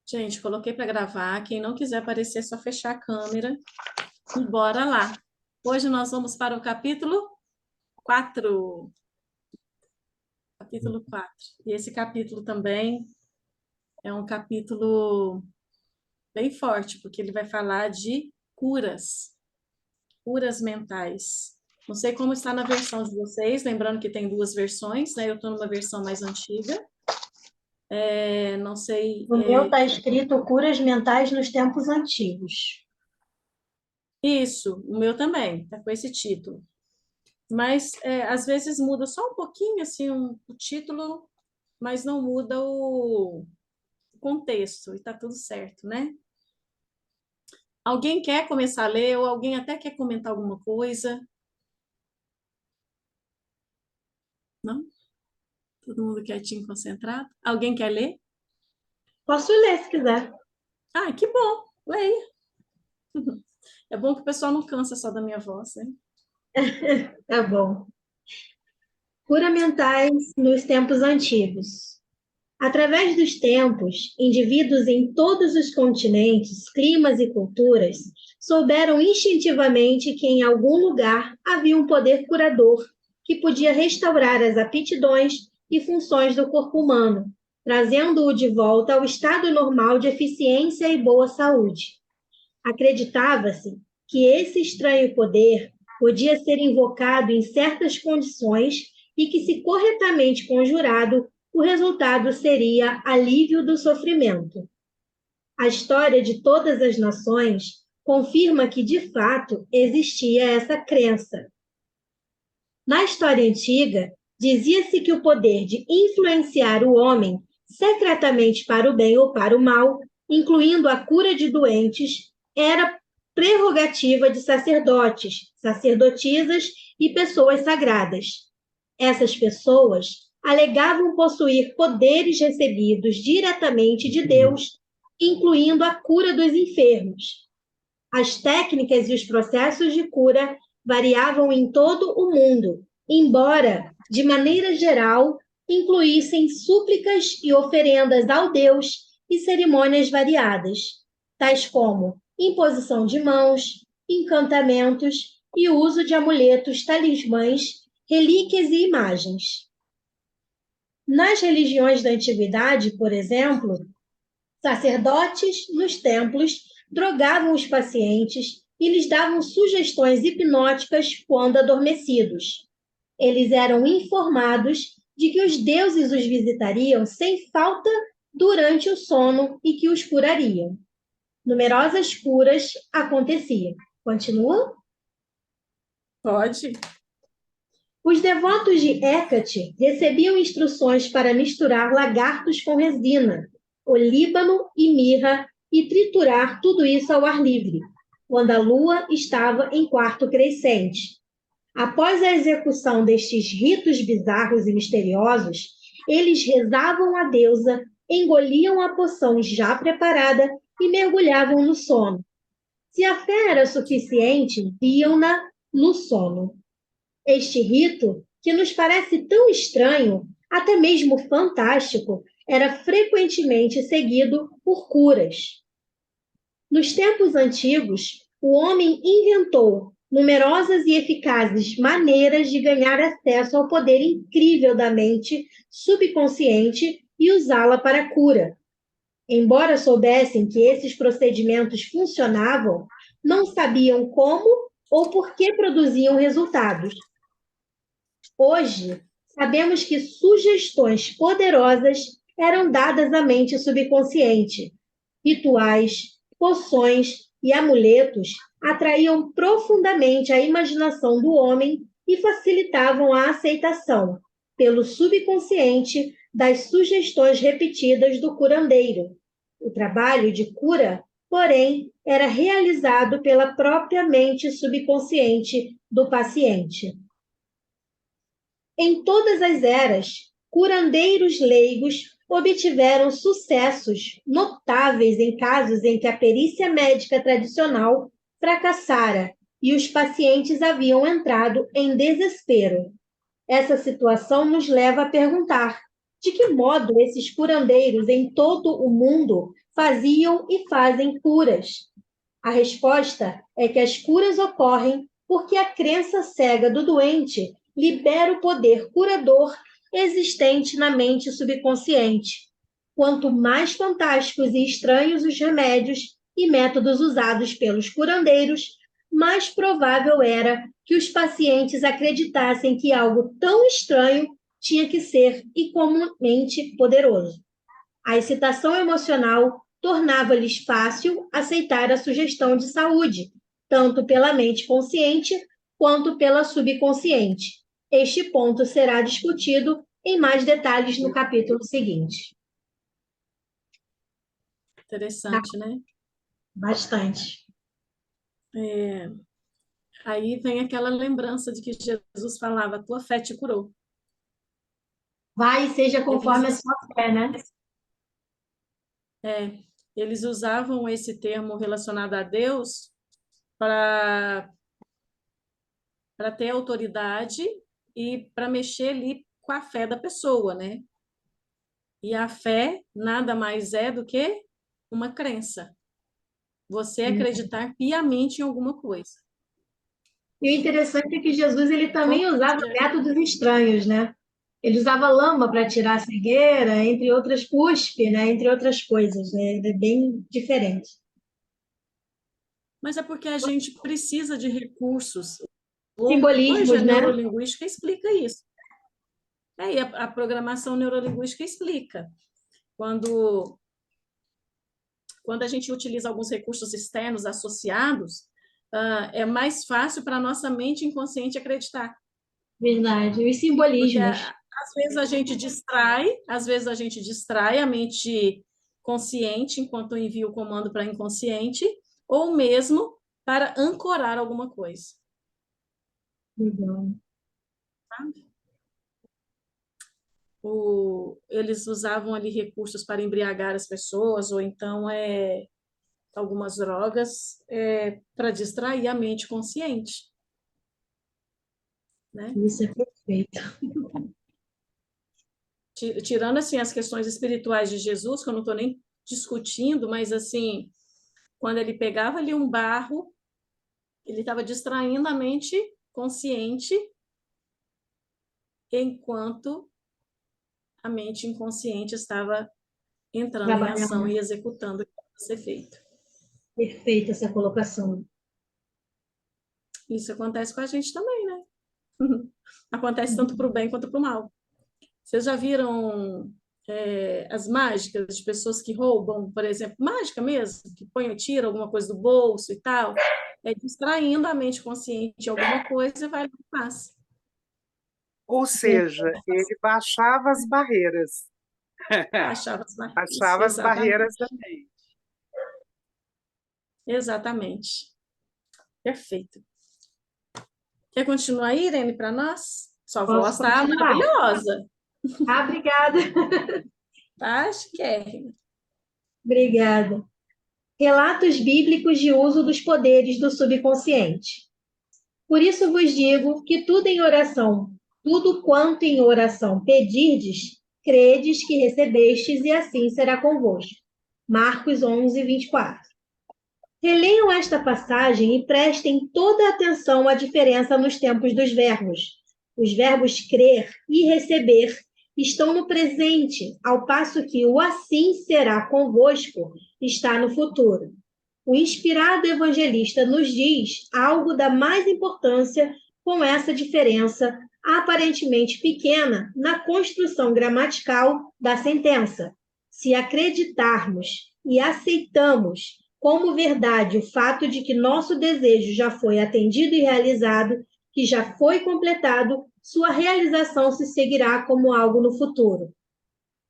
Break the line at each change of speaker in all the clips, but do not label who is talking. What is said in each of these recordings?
Gente, coloquei para gravar. Quem não quiser aparecer, é só fechar a câmera e bora lá. Hoje nós vamos para o capítulo 4. Capítulo 4. E esse capítulo também é um capítulo bem forte, porque ele vai falar de curas mentais. Não sei como está na versão de vocês, lembrando que tem duas versões, né? Eu estou numa versão mais antiga. Não sei.
No meu está escrito Curas Mentais nos Tempos Antigos.
Isso, o meu também, tá com esse título. Mas às vezes muda só um pouquinho assim o título, mas não muda o contexto, e tá tudo certo, né? Alguém quer começar a ler, ou alguém até quer comentar alguma coisa? Não? Todo mundo quietinho, concentrado? Alguém quer ler?
Posso ler se quiser.
Ah, que bom, leia. É bom que o pessoal não cansa só da minha voz, né?
Tá bom. Cura Mentais nos Tempos Antigos. Através dos tempos, indivíduos em todos os continentes, climas e culturas souberam instintivamente que em algum lugar havia um poder curador que podia restaurar as aptidões e funções do corpo humano, trazendo-o de volta ao estado normal de eficiência e boa saúde. Acreditava-se que esse estranho poder podia ser invocado em certas condições e que, se corretamente conjurado, o resultado seria alívio do sofrimento. A história de todas as nações confirma que, de fato, existia essa crença. Na história antiga, dizia-se que o poder de influenciar o homem secretamente para o bem ou para o mal, incluindo a cura de doentes, era prerrogativa de sacerdotes, sacerdotisas e pessoas sagradas. Essas pessoas alegavam possuir poderes recebidos diretamente de Deus, incluindo a cura dos enfermos. As técnicas e os processos de cura variavam em todo o mundo, embora, de maneira geral, incluíssem súplicas e oferendas ao Deus e cerimônias variadas, tais como imposição de mãos, encantamentos e o uso de amuletos, talismãs, relíquias e imagens. Nas religiões da antiguidade, por exemplo, sacerdotes nos templos drogavam os pacientes e lhes davam sugestões hipnóticas quando adormecidos. Eles eram informados de que os deuses os visitariam sem falta durante o sono e que os curariam. Numerosas curas aconteciam. Continua?
Pode?
Os devotos de Hecate recebiam instruções para misturar lagartos com resina, olíbano e mirra e triturar tudo isso ao ar livre, quando a lua estava em quarto crescente. Após a execução destes ritos bizarros e misteriosos, eles rezavam à deusa, engoliam a poção já preparada e mergulhavam no sono. Se a fé era suficiente, viam-na no sono. Este rito, que nos parece tão estranho, até mesmo fantástico, era frequentemente seguido por curas. Nos tempos antigos, o homem inventou numerosas e eficazes maneiras de ganhar acesso ao poder incrível da mente subconsciente e usá-la para a cura. Embora soubessem que esses procedimentos funcionavam, não sabiam como ou por que produziam resultados. Hoje, sabemos que sugestões poderosas eram dadas à mente subconsciente. Rituais, poções e amuletos atraíam profundamente a imaginação do homem e facilitavam a aceitação, pelo subconsciente, das sugestões repetidas do curandeiro. O trabalho de cura, porém, era realizado pela própria mente subconsciente do paciente. Em todas as eras, curandeiros leigos obtiveram sucessos notáveis em casos em que a perícia médica tradicional fracassara e os pacientes haviam entrado em desespero. Essa situação nos leva a perguntar: de que modo esses curandeiros em todo o mundo faziam e fazem curas. A resposta é que as curas ocorrem porque a crença cega do doente libera o poder curador existente na mente subconsciente. Quanto mais fantásticos e estranhos os remédios e métodos usados pelos curandeiros, mais provável era que os pacientes acreditassem que algo tão estranho tinha que ser igualmente poderoso. A excitação emocional tornava-lhes fácil aceitar a sugestão de saúde, tanto pela mente consciente quanto pela subconsciente. Este ponto será discutido em mais detalhes no capítulo seguinte.
Interessante, né?
Bastante.
Aí vem aquela lembrança de que Jesus falava, tua fé te curou.
Vai e seja conforme a sua fé, né?
Eles usavam esse termo relacionado a Deus para ter autoridade e para mexer ali com a fé da pessoa, né? E a fé nada mais é do que uma crença. Você acreditar piamente em alguma coisa.
E o interessante é que Jesus ele
Como
também usava métodos estranhos, né? Ele usava lama para tirar a cegueira, entre outras cuspe, né? Entre outras coisas, né? Ele é bem diferente.
Mas é porque a gente precisa de recursos. Hoje a
Simbolismos, né?
neurolinguística explica isso. E a programação neurolinguística explica. Quando a gente utiliza alguns recursos externos associados, é mais fácil para a nossa mente inconsciente acreditar.
Verdade. Os
Porque
simbolismos.
às vezes a gente distrai a mente consciente enquanto envia o comando para inconsciente, ou mesmo para ancorar alguma coisa.
Legal.
Eles usavam ali recursos para embriagar as pessoas, ou então algumas drogas para distrair a mente consciente. Né?
Isso é perfeito.
Tirando assim as questões espirituais de Jesus, que eu não estou nem discutindo, mas assim, quando ele pegava ali um barro, ele estava distraindo a mente consciente, enquanto a mente inconsciente estava entrando em ação
Trabalhando.
e executando o que tinha que ser feito.
Perfeita essa colocação.
Isso acontece com a gente também, né? Acontece tanto para o bem quanto para o mal. Vocês já viram as mágicas de pessoas que roubam, por exemplo, mágica mesmo, que põe e tira alguma coisa do bolso e tal, distraindo a mente consciente de alguma coisa e vai lá e faz.
Ou seja, ele baixava as barreiras.
Baixava as barreiras.
Baixava as barreiras da mente.
Exatamente. Perfeito. Quer continuar aí, Irene, para nós? Sua voz está maravilhosa.
Ah, obrigada.
Tá chiquérrima.
Obrigada. Relatos bíblicos de uso dos poderes do subconsciente. Por isso vos digo que tudo quanto em oração pedirdes, credes que recebestes e assim será convosco. Marcos 11, 24. Releiam esta passagem e prestem toda a atenção à diferença nos tempos dos verbos. Os verbos crer e receber estão no presente, ao passo que o assim será convosco está no futuro. O inspirado evangelista nos diz algo da mais importância com essa diferença aparentemente pequena na construção gramatical da sentença. Se acreditarmos e aceitamos como verdade o fato de que nosso desejo já foi atendido e realizado, que já foi completado, sua realização se seguirá como algo no futuro.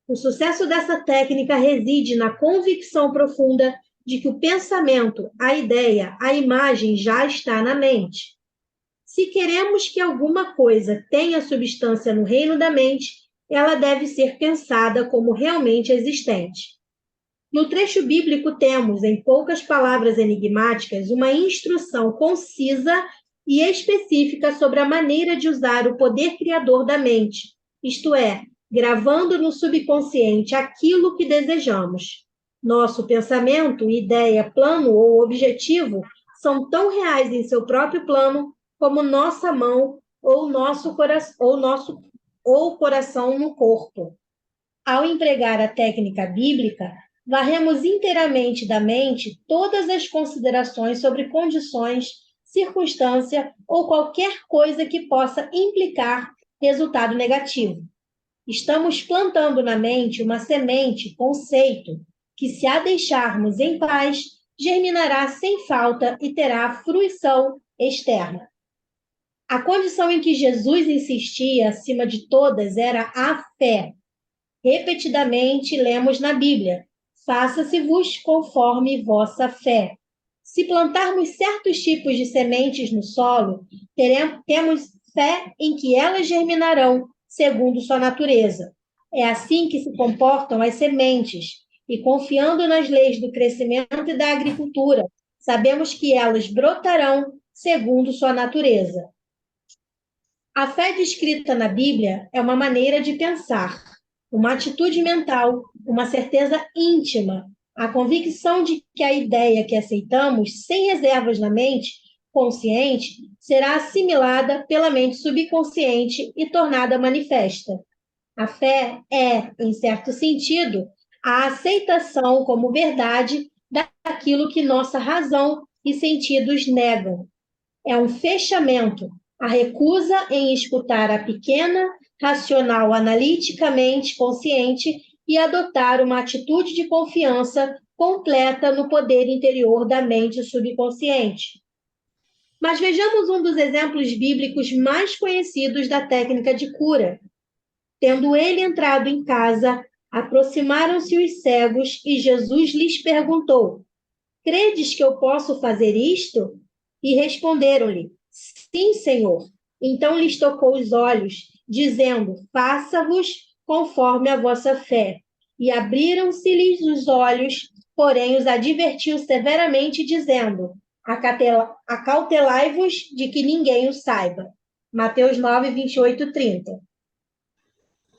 O sucesso dessa técnica reside na convicção profunda de que o pensamento, a ideia, a imagem já está na mente. Se queremos que alguma coisa tenha substância no reino da mente, ela deve ser pensada como realmente existente. No trecho bíblico temos, em poucas palavras enigmáticas, uma instrução concisa e específica sobre a maneira de usar o poder criador da mente, isto é, gravando no subconsciente aquilo que desejamos. Nosso pensamento, ideia, plano ou objetivo são tão reais em seu próprio plano como nossa mão ou nosso coração ou coração no corpo. Ao empregar a técnica bíblica, varremos inteiramente da mente todas as considerações sobre condições, circunstância ou qualquer coisa que possa implicar resultado negativo. Estamos plantando na mente uma semente, conceito, que, se a deixarmos em paz, germinará sem falta e terá fruição externa. A condição em que Jesus insistia, acima de todas, era a fé. Repetidamente lemos na Bíblia: faça-se-vos conforme vossa fé. Se plantarmos certos tipos de sementes no solo, temos fé em que elas germinarão segundo sua natureza. É assim que se comportam as sementes, e confiando nas leis do crescimento e da agricultura, sabemos que elas brotarão segundo sua natureza. A fé descrita na Bíblia é uma maneira de pensar, uma atitude mental, uma certeza íntima, a convicção de que a ideia que aceitamos, sem reservas na mente consciente, será assimilada pela mente subconsciente e tornada manifesta. A fé é, em certo sentido, a aceitação como verdade daquilo que nossa razão e sentidos negam. É um fechamento, a recusa em escutar a pequena, racional, analiticamente consciente e adotar uma atitude de confiança completa no poder interior da mente subconsciente. Mas vejamos um dos exemplos bíblicos mais conhecidos da técnica de cura. Tendo ele entrado em casa, aproximaram-se os cegos e Jesus lhes perguntou: credes que eu posso fazer isto? E responderam-lhe: sim, Senhor. Então lhes tocou os olhos, dizendo: faça-vos conforme a vossa fé. E abriram-se-lhes os olhos, porém os advertiu severamente, dizendo: acautelai-vos de que ninguém o saiba. Mateus 9, 28, 30.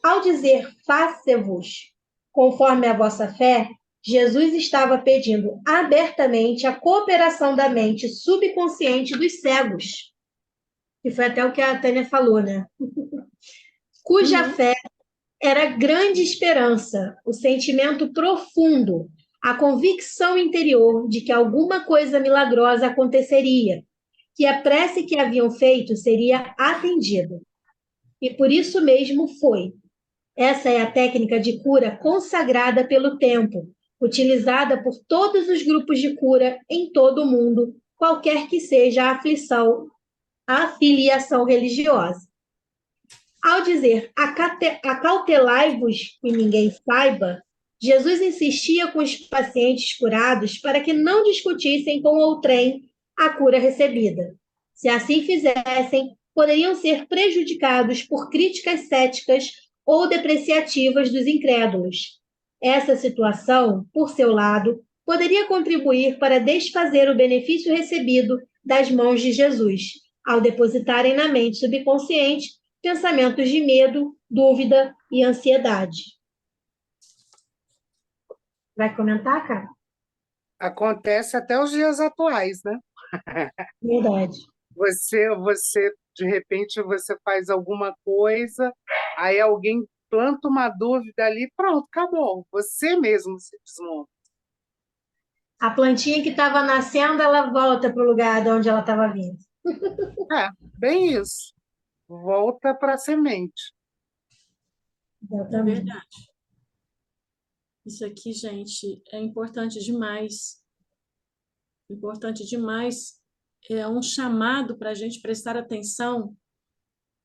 Ao dizer faça-vos conforme a vossa fé, Jesus estava pedindo abertamente a cooperação da mente subconsciente dos cegos. Que foi até o que a Tânia falou, né? Cuja fé era grande esperança, o sentimento profundo, a convicção interior de que alguma coisa milagrosa aconteceria, que a prece que haviam feito seria atendida. E por isso mesmo foi. Essa é a técnica de cura consagrada pelo tempo, utilizada por todos os grupos de cura em todo o mundo, qualquer que seja a filiação religiosa. Ao dizer acautelai-vos que ninguém saiba, Jesus insistia com os pacientes curados para que não discutissem com outrem a cura recebida. Se assim fizessem, poderiam ser prejudicados por críticas céticas ou depreciativas dos incrédulos. Essa situação, por seu lado, poderia contribuir para desfazer o benefício recebido das mãos de Jesus, ao depositarem na mente subconsciente pensamentos de medo, dúvida e ansiedade. Vai comentar, cara?
Acontece até os dias atuais, né?
Verdade.
Você, de repente, você faz alguma coisa, aí alguém planta uma dúvida ali, pronto, acabou. Você mesmo se desmonta.
A plantinha que estava nascendo, ela volta para o lugar de onde ela estava vindo.
É, bem isso. Volta para a semente.
Exatamente.
Verdade. Isso aqui, gente, é importante demais. Importante demais. É um chamado para a gente prestar atenção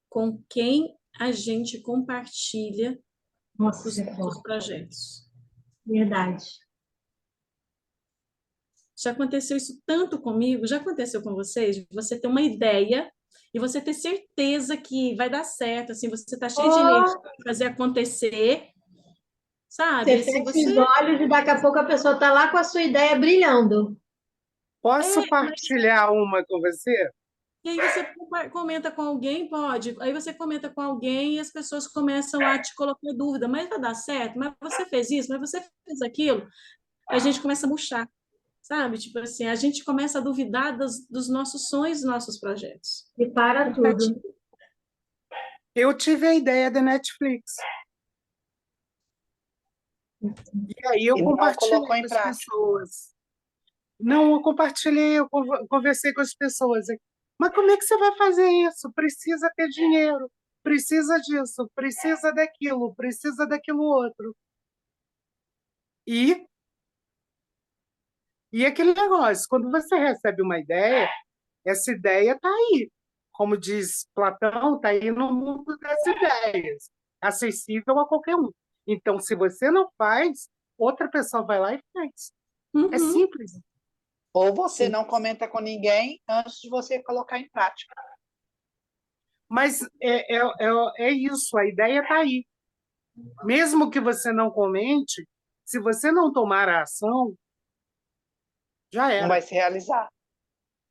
com quem a gente compartilha
Nossa,
os nossos projetos.
verdade.
Já aconteceu isso tanto comigo, já aconteceu com vocês? Você ter uma ideia e você ter certeza que vai dar certo, assim, você está cheio de energia para fazer acontecer, sabe?
Você
Assim,
fecha os olhos e daqui a pouco a pessoa está lá com a sua ideia brilhando.
Posso partilhar uma com você?
E aí você comenta com alguém, pode. Aí você comenta com alguém e as pessoas começam a te colocar dúvida, mas vai dar certo? Mas você fez isso? Mas você fez aquilo? a gente começa a murchar, sabe? Tipo assim, a gente começa a duvidar dos nossos sonhos, dos nossos projetos.
E para tudo.
Eu tive a ideia da Netflix. E aí eu
E não
compartilhei
colocou em
com as
prática.
pessoas. Não, eu compartilhei, eu conversei com as pessoas. Mas como é que você vai fazer isso? Precisa ter dinheiro, precisa disso, precisa daquilo outro. E, e aquele negócio, quando você recebe uma ideia, essa ideia está aí. Como diz Platão, está aí no mundo das ideias, acessível a qualquer um. Então, se você não faz, outra pessoa vai lá e faz. É
Uhum.
simples.
Ou você
Sim.
não comenta com ninguém antes de você colocar em prática.
Mas é isso, a ideia está aí. Mesmo que você não comente, se você não tomar a ação, já
Não
era.
vai se realizar.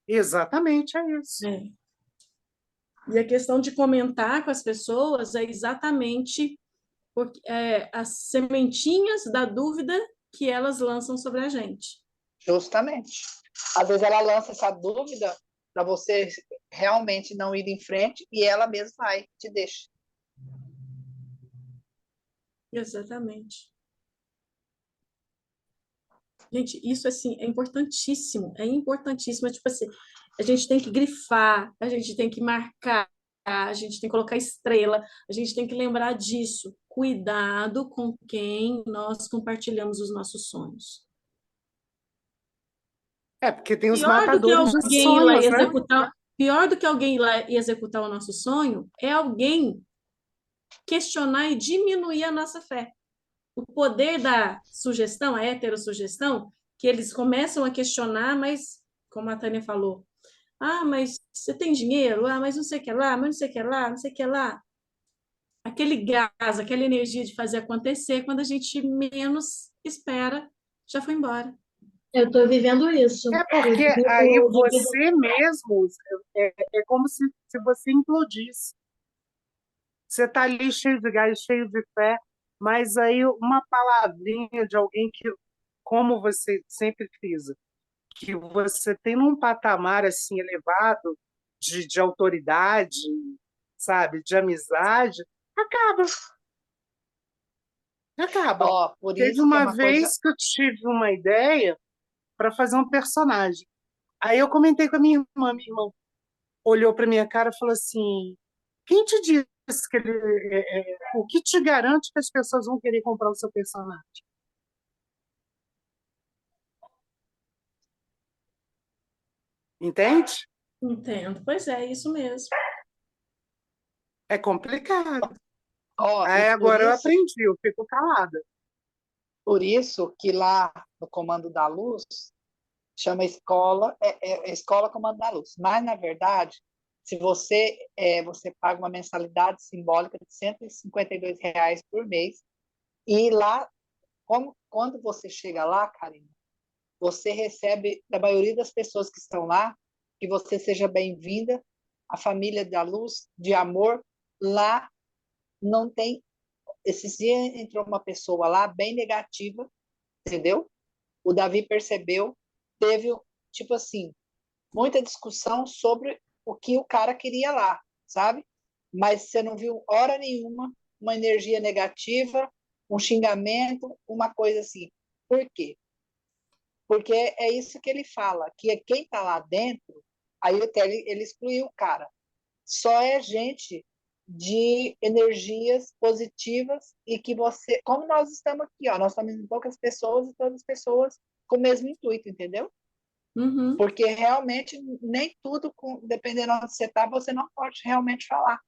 Exatamente, é isso.
É. E a questão de comentar com as pessoas é exatamente as sementinhas da dúvida que elas lançam sobre a gente.
Justamente. Às vezes ela lança essa dúvida para você realmente não ir em frente e ela mesma vai, te deixa.
Exatamente. Gente, isso assim é importantíssimo, é importantíssimo. É tipo assim, a gente tem que grifar, a gente tem que marcar, a gente tem que colocar estrela, a gente tem que lembrar disso. Cuidado com quem nós compartilhamos os nossos sonhos.
É, porque tem os
Pior do que
matadores de
alguém ir lá e
sonhos, né?
executar, pior do que alguém ir lá e executar o nosso sonho é alguém questionar e diminuir a nossa fé. O poder da sugestão, a heterossugestão, que eles começam a questionar, mas, como a Tânia falou, mas você tem dinheiro? Mas não sei o que lá, mas não sei o que lá, não sei o que lá. Aquele gás, aquela energia de fazer acontecer, quando a gente menos espera, já foi embora.
Eu estou vivendo isso.
É
Eu
porque aí
divido.
você mesmo, é como se você implodisse. Você está ali cheio de gás, cheio de fé, mas aí uma palavrinha de alguém que, como você sempre frisa, que você tem num patamar assim elevado de autoridade, sabe, de amizade, acaba, acaba.
Ó, por
Teve
isso que é
uma
uma coisa.
vez que eu tive uma ideia para fazer um personagem. Aí eu comentei com a minha irmã olhou para minha cara e falou assim: quem te disse que ele. O que te garante que as pessoas vão querer comprar o seu personagem? Entende?
Entendo. Pois é, isso mesmo.
É complicado.
Ó, e
Aí agora eu aprendi, eu fico calada.
por isso que lá no Comando da Luz chama escola, escola Comando da Luz. Mas, na verdade, se você paga uma mensalidade simbólica de R$ 152 por mês, e lá, quando você chega lá, Karina, você recebe, da maioria das pessoas que estão lá, que você seja bem-vinda, a família da luz, de amor, lá não tem. Esses dias entrou uma pessoa lá bem negativa, entendeu? O Davi percebeu, teve, tipo assim, muita discussão sobre o que o cara queria lá, sabe? Mas você não viu hora nenhuma uma energia negativa, um xingamento, uma coisa assim. Por quê? Porque é isso que ele fala, que quem está lá dentro, aí até ele excluiu o cara, só é gente de energias positivas e que você, como nós estamos aqui, ó, nós estamos em poucas pessoas e todas as pessoas com o mesmo intuito, entendeu?
Uhum.
Porque realmente nem tudo, dependendo de onde você está, você não pode realmente falar.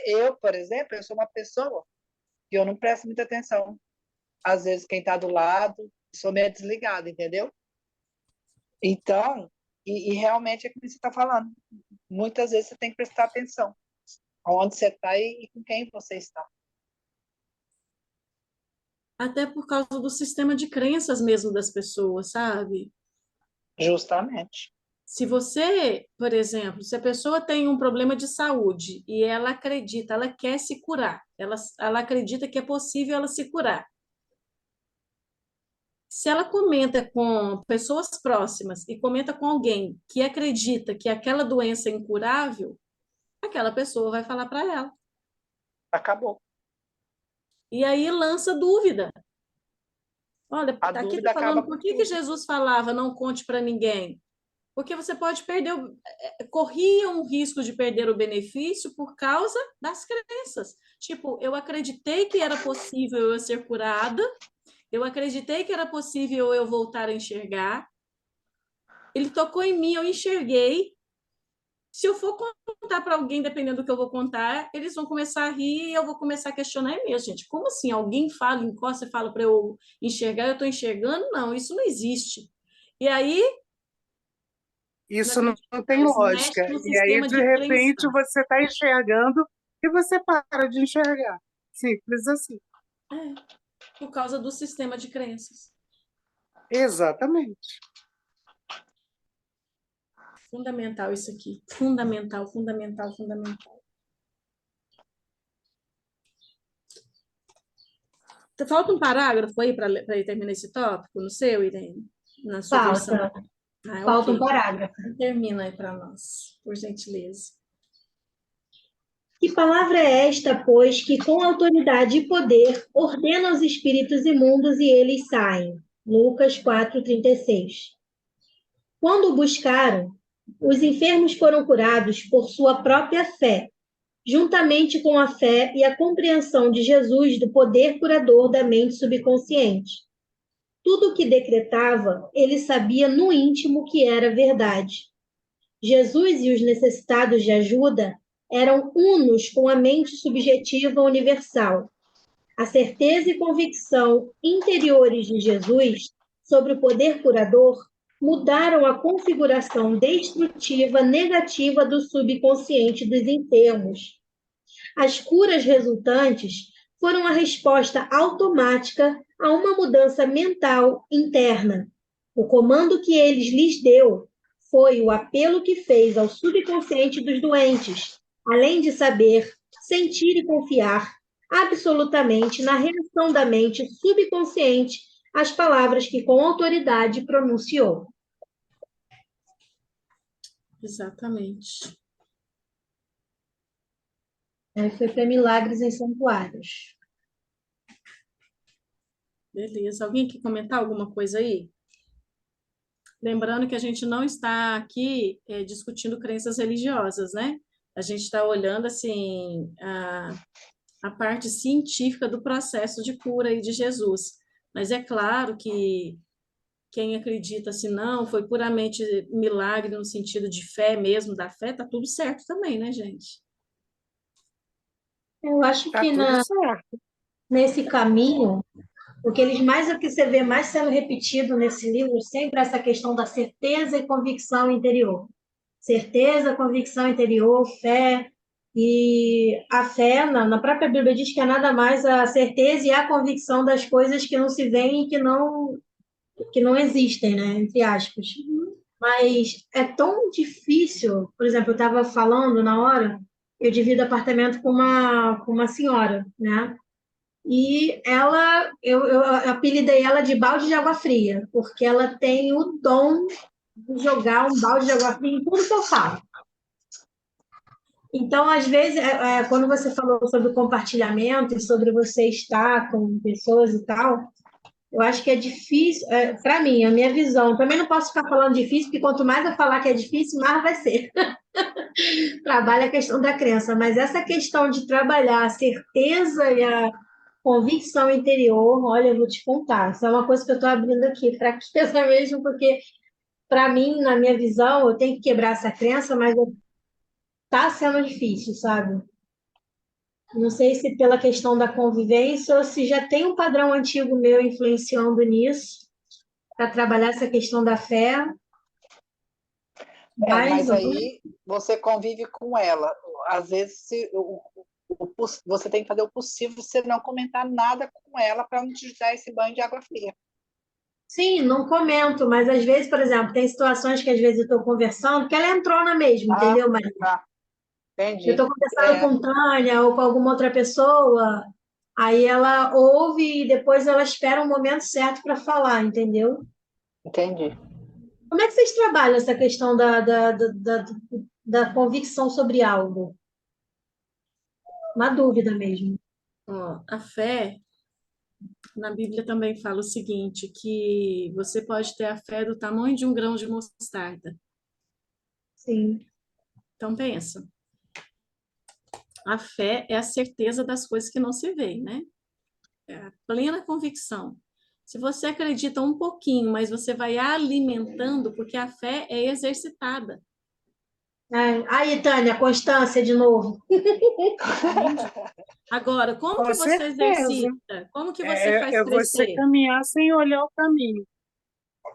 Eu, por exemplo, eu sou uma pessoa que eu não presto muita atenção. Às vezes quem está do lado, sou meio desligada, entendeu? Então, e realmente é como você está falando. Muitas vezes você tem que prestar atenção onde você está e com quem você está.
Até por causa do sistema de crenças mesmo das pessoas, sabe?
Justamente.
Se você, por exemplo, se a pessoa tem um problema de saúde e ela acredita, ela quer se curar, ela acredita que é possível ela se curar. Se ela comenta com pessoas próximas e comenta com alguém que acredita que aquela doença é incurável, aquela pessoa vai falar para ela.
Acabou.
E aí lança dúvida. Olha,
A
aqui
dúvida
está
acaba
falando
com
por que
tudo.
Jesus falava não conte para ninguém? Porque você pode perder, corria um risco de perder o benefício por causa das crenças. Tipo, eu acreditei que era possível eu ser curada, eu acreditei que era possível eu voltar a enxergar, ele tocou em mim, eu enxerguei. Se eu for contar para alguém, dependendo do que eu vou contar, eles vão começar a rir e eu vou começar a questionar. É mesmo, gente, como assim? Alguém fala, encosta e fala para eu enxergar, eu estou enxergando? Não, isso não existe. E aí, não
Isso
acredito,
não
não,
tem
isso mexe
lógica.
no
E aí,
sistema
de
de crença.
repente, você está enxergando e você para de enxergar. Simples assim.
É, por causa do sistema de crenças.
Exatamente.
Fundamental isso aqui. Fundamental, fundamental, fundamental. Falta um parágrafo aí para terminar esse tópico, no seu, Irene? Na sua versão?
Falta,
Ah,
falta um
ok.
parágrafo.
Termina aí para nós, por gentileza.
Que palavra é esta, pois, que com autoridade e poder ordena aos espíritos imundos e eles saem? Lucas 4:36. Quando o buscaram, os enfermos foram curados por sua própria fé, juntamente com a fé e a compreensão de Jesus do poder curador da mente subconsciente. Tudo o que decretava, ele sabia no íntimo que era verdade. Jesus e os necessitados de ajuda eram unos com a mente subjetiva universal. A certeza e convicção interiores de Jesus sobre o poder curador mudaram a configuração destrutiva negativa do subconsciente dos enfermos. As curas resultantes foram a resposta automática a uma mudança mental interna. O comando que eles lhes deu foi o apelo que fez ao subconsciente dos doentes, além de saber, sentir e confiar absolutamente na reação da mente subconsciente às palavras que com autoridade pronunciou.
Exatamente.
Foi para milagres em santuários.
Beleza. Alguém quer comentar alguma coisa aí? Lembrando que a gente não está aqui discutindo crenças religiosas, né? A gente está olhando assim a parte científica do processo de cura aí de Jesus. Mas é claro que quem acredita assim, não, foi puramente milagre no sentido de fé mesmo, da fé, tá tudo certo também, né, gente?
Eu acho
Tá
que
tudo certo.
nesse caminho, o que você vê mais sendo repetido nesse livro sempre é essa questão da certeza e convicção interior. Certeza, convicção interior, fé. E a fé, na própria Bíblia, diz que é nada mais a certeza e a convicção das coisas que não se veem e que não existem, né? Entre aspas. Mas é tão difícil. Por exemplo, eu estava falando na hora, eu divido apartamento com uma senhora, né? E ela, eu apelidei ela de balde de água fria, porque ela tem o dom de jogar um balde de água fria em tudo que eu falo. Então, às vezes, quando você falou sobre compartilhamento e sobre você estar com pessoas e tal, eu acho que é difícil, para mim, a minha visão. Também não posso ficar falando difícil, porque quanto mais eu falar que é difícil, mais vai ser. Trabalha a questão da crença, mas essa questão de trabalhar a certeza e a convicção interior, olha, eu vou te contar. Isso é uma coisa que eu estou abrindo aqui, fraqueza mesmo, porque, para mim, na minha visão, eu tenho que quebrar essa crença, mas está sendo difícil, sabe? Não sei se pela questão da convivência ou se já tem um padrão antigo meu influenciando nisso, para trabalhar essa questão da fé.
Mas aí você convive com ela. Às vezes você tem que fazer o possível você não comentar nada com ela para não te dar esse banho de água fria.
Sim, não comento, mas às vezes, por exemplo, tem situações que às vezes eu estou conversando, que ela entrou na mesma, entendeu, Maria?
Tá,
Eu
entendi.
estou conversando com Tânia ou com alguma outra pessoa, Aí ela ouve e depois ela espera um momento certo para falar, entendeu?
Entendi.
Como é que vocês trabalham essa questão da convicção sobre algo? Uma dúvida mesmo.
Ó, a fé, na Bíblia também fala o seguinte, que você pode ter a fé do tamanho de um grão de mostarda.
Sim.
Então, pensa, a fé é a certeza das coisas que não se veem, né? É a plena convicção. Se você acredita um pouquinho, mas você vai alimentando, porque a fé é exercitada,
Aí, Tânia, Constância de novo.
entende? Agora, como
Com
que você
certeza.
exercita? Como que você faz
É você
crescer?
caminhar sem olhar o caminho.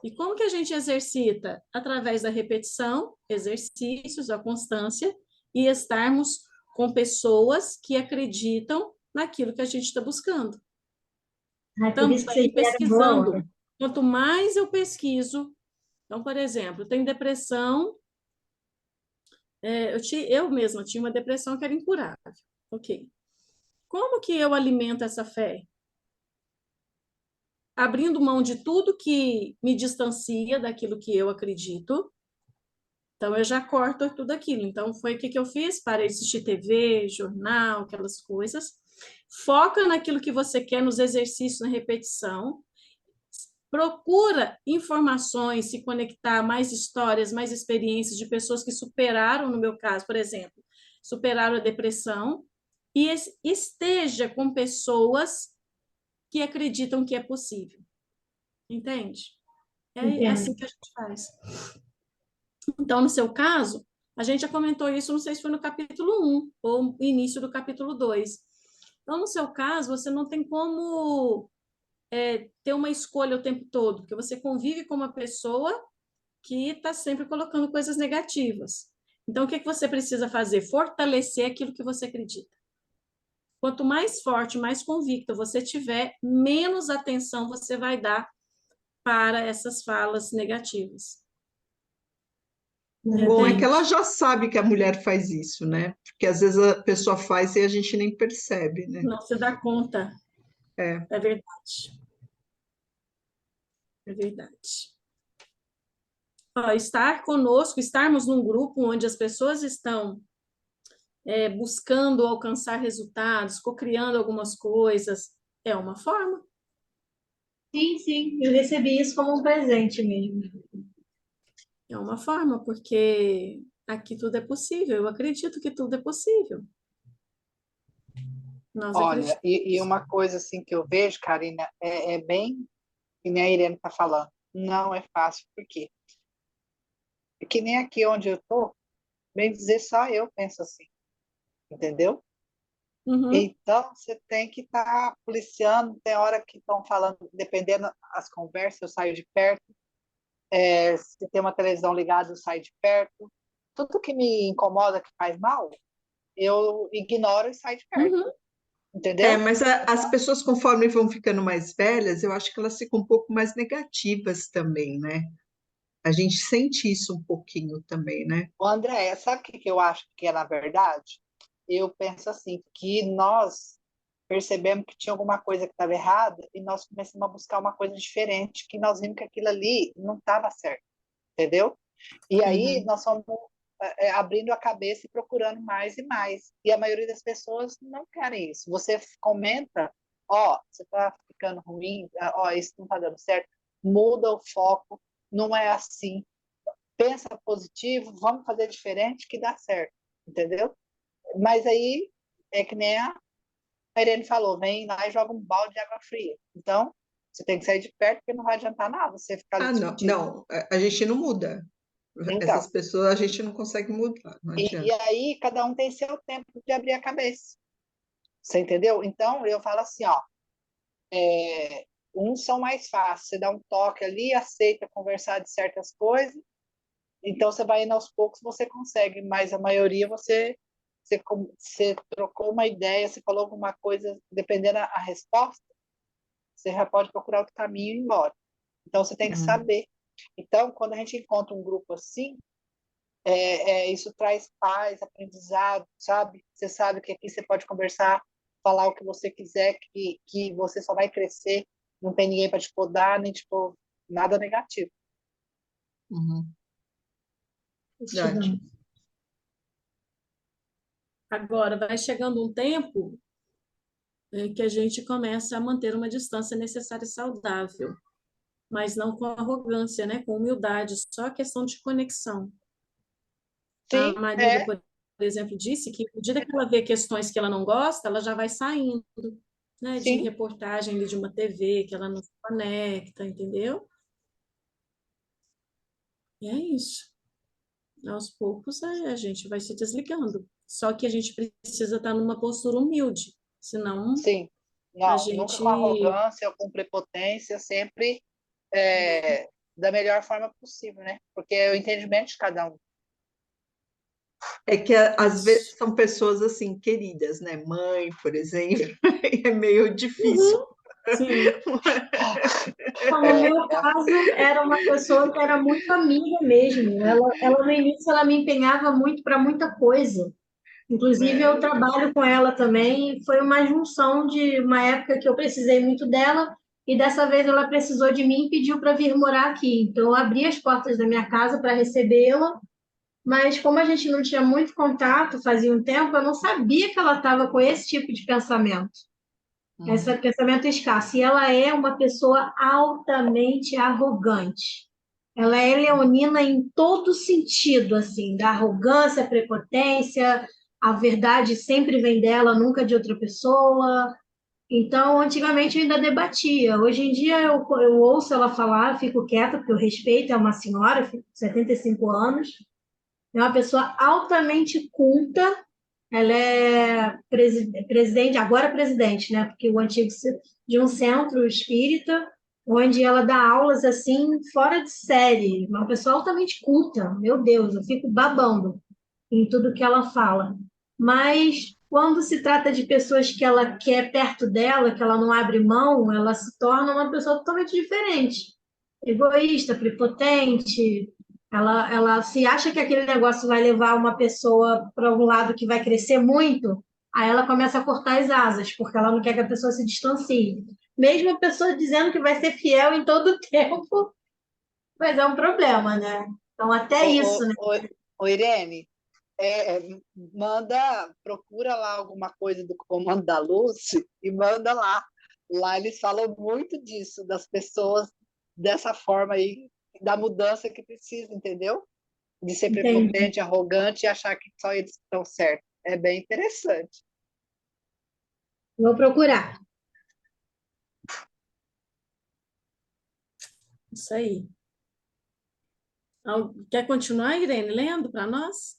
E como que a gente exercita? Através da repetição, exercícios, a constância e estarmos com pessoas que acreditam naquilo que a gente está buscando.
Ai, por isso que vocês
Também
vieram boa hora.
pesquisando. Quanto mais eu pesquiso, então, por exemplo, eu tenho depressão, eu mesma tinha uma depressão que era incurável. Ok. Como que eu alimento essa fé? Abrindo mão de tudo que me distancia daquilo que eu acredito. Então, eu já corto tudo aquilo. Então, foi o que que eu fiz? Parei de assistir TV, jornal, aquelas coisas. Foca naquilo que você quer, nos exercícios, na repetição. Procura informações, se conectar, mais histórias, mais experiências de pessoas que superaram, no meu caso, por exemplo, superaram a depressão, e esteja com pessoas que acreditam que é possível. Entende? É
Entendo.
assim que a gente faz. Então, no seu caso, a gente já comentou isso, não sei se foi no capítulo 1 ou no início do capítulo 2. Então, no seu caso, você não tem como ter uma escolha o tempo todo, porque você convive com uma pessoa que está sempre colocando coisas negativas. Então, o que que você precisa fazer? Fortalecer aquilo que você acredita. Quanto mais forte, mais convicta você tiver, menos atenção você vai dar para essas falas negativas.
O bom é que ela
Entende?
já sabe que a mulher faz isso, né? Porque às vezes a pessoa faz e a gente nem percebe, né?
Não se dá conta.
É.
É verdade. É verdade. Ó, estar conosco, estarmos num grupo onde as pessoas estão buscando alcançar resultados, cocriando algumas coisas, é uma forma.
Sim, sim, eu recebi isso como um presente mesmo.
É uma forma, porque aqui tudo é possível. Eu acredito que tudo é possível. Nós
Olha, e
acreditamos.
uma coisa assim que eu vejo, Karina, é bem que nem a Irene está falando. Não é fácil, por quê? Porque nem aqui onde eu estou, bem dizer, só eu penso assim, entendeu?
Uhum,
Então, você tem que estar policiando. Tem hora que estão falando, dependendo das conversas, eu saio de perto. Se tem uma televisão ligada, eu saio de perto. Tudo que me incomoda, que faz mal, eu ignoro e saio de perto,
uhum.
entendeu?
Mas as pessoas, conforme vão ficando mais velhas, eu acho que elas ficam um pouco mais negativas também, né? A gente sente isso um pouquinho também, né?
O André, sabe o que que eu acho que é na verdade? Eu penso assim, que nós percebemos que tinha alguma coisa que estava errada e nós começamos a buscar uma coisa diferente, que nós vimos que aquilo ali não estava certo, entendeu? E aí
Uhum.
nós fomos abrindo a cabeça e procurando mais e mais. E a maioria das pessoas não querem isso. Você comenta, ó, você está ficando ruim, ó, isso não está dando certo, muda o foco, não é assim. Pensa positivo, vamos fazer diferente que dá certo, entendeu? Mas aí é que nem a Irene falou, vem lá e joga um balde de água fria. Então, você tem que sair de perto porque não vai adiantar nada você ficar ali
Ah, não,
discutindo.
não, a gente não muda. Essas
Então,
pessoas a gente não consegue mudar, não
e
adianta.
aí cada um tem seu tempo de abrir a cabeça. Você entendeu? Então, eu falo assim, ó, uns são mais fáceis. Você dá um toque ali, aceita conversar de certas coisas, então você vai indo aos poucos, você consegue, mas a maioria você trocou uma ideia, você falou alguma coisa, dependendo a resposta, você já pode procurar outro caminho e ir embora. Então você tem que
Hum.
saber. Então, quando a gente encontra um grupo assim, isso traz paz, aprendizado, sabe? Você sabe que aqui você pode conversar, falar o que você quiser, que você só vai crescer, não tem ninguém para te podar, nem tipo, nada negativo.
Uhum. Verdade.
Estudando.
Agora, vai chegando um tempo que a gente começa a manter uma distância necessária e saudável, mas não com arrogância, né? Com humildade, só questão de conexão. A
Sim,
Marília, por exemplo, disse que, à medida que ela vê questões que ela não gosta, ela já vai saindo, né? De
sim.
reportagem ali de uma TV que ela não se conecta, entendeu? E é isso. Aos poucos a gente vai se desligando. Só que a gente precisa estar numa postura humilde, senão
Sim,
a
não, nunca
gente.
com arrogância ou com prepotência, sempre da melhor forma possível, né? Porque é o entendimento de cada um.
É que às vezes
Isso.
são pessoas assim queridas, né? Mãe, por exemplo, é meio difícil.
Uhum. Sim.
Então, no meu caso, era uma pessoa que era muito amiga mesmo. Ela no início, ela me empenhava muito para muita coisa. Inclusive,
Né?
eu trabalho com ela também. Foi uma junção de uma época que eu precisei muito dela e dessa vez ela precisou de mim e pediu para vir morar aqui. Então, eu abri as portas da minha casa para recebê-la, mas como a gente não tinha muito contato, fazia um tempo, eu não sabia que ela estava com esse tipo de pensamento. Esse
Uhum.
pensamento escasso. E ela é uma pessoa altamente arrogante. Ela é leonina em todo sentido, assim, da arrogância, prepotência, a verdade sempre vem dela, nunca de outra pessoa. Então, antigamente eu ainda debatia. Hoje em dia eu ouço ela falar, fico quieta, porque eu respeito, é uma senhora, 75 anos, é uma pessoa altamente culta. Ela é presidente, agora presidente, né? Porque o antigo de um centro espírita, onde ela dá aulas assim fora de série, uma pessoa altamente culta. Meu Deus, eu fico babando em tudo que ela fala. Mas quando se trata de pessoas que ela quer perto dela, que ela não abre mão, ela se torna uma pessoa totalmente diferente. Egoísta, prepotente. Ela se acha que aquele negócio vai levar uma pessoa para um lado que vai crescer muito, aí ela começa a cortar as asas, porque ela não quer que a pessoa se distancie. Mesmo a pessoa dizendo que vai ser fiel em todo o tempo, mas é um problema, né? Então, até
Ô,
isso,
ô,
né?
ô, ô, Irene, manda, procura lá alguma coisa do Comando da Luz e manda lá. Lá eles falam muito disso, das pessoas dessa forma aí, da mudança que precisa, entendeu? De ser
Entendi.
prepotente, arrogante e achar que só eles estão certos. É bem interessante.
Vou procurar.
Isso aí. Quer continuar, Irene, lendo para nós?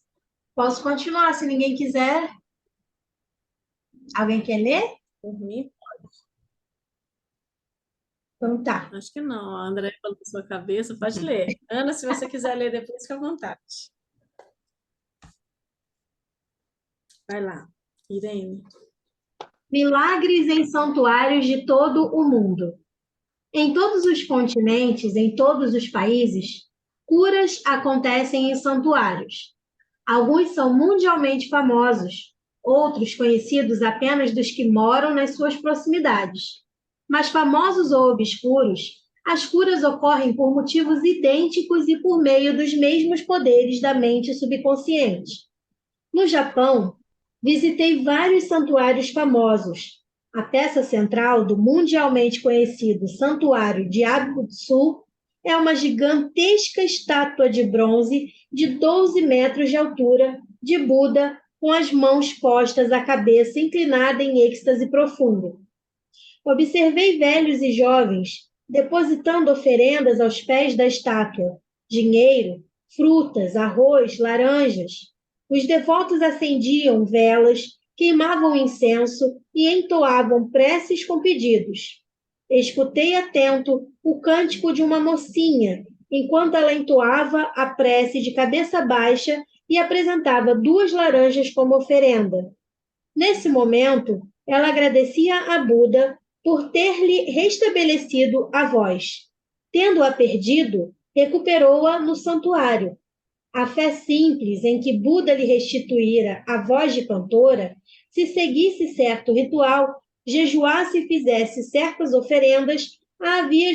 Posso continuar se ninguém quiser. Alguém quer ler?
Por mim,
Então tá.
acho que não. A André falou na sua cabeça, pode ler. Ana, se você quiser ler depois, fica à vontade. Vai lá, Irene.
Milagres em santuários de todo o mundo. Em todos os continentes, em todos os países, curas acontecem em santuários. Alguns são mundialmente famosos, outros conhecidos apenas dos que moram nas suas proximidades. Mas famosos ou obscuros, as curas ocorrem por motivos idênticos e por meio dos mesmos poderes da mente subconsciente. No Japão, visitei vários santuários famosos. A peça central do mundialmente conhecido Santuário de Abutsu é uma gigantesca estátua de bronze de 12 metros de altura de Buda com as mãos postas à cabeça inclinada em êxtase profundo. Observei velhos e jovens depositando oferendas aos pés da estátua: dinheiro, frutas, arroz, laranjas. Os devotos acendiam velas, queimavam incenso e entoavam preces com pedidos. Escutei atento o cântico de uma mocinha, enquanto ela entoava a prece de cabeça baixa e apresentava 2 laranjas como oferenda. Nesse momento, ela agradecia a Buda por ter-lhe restabelecido a voz. Tendo-a perdido, recuperou-a no santuário. A fé simples em que Buda lhe restituíra a voz de cantora se seguisse certo ritual, jejuasse e fizesse certas oferendas, a havia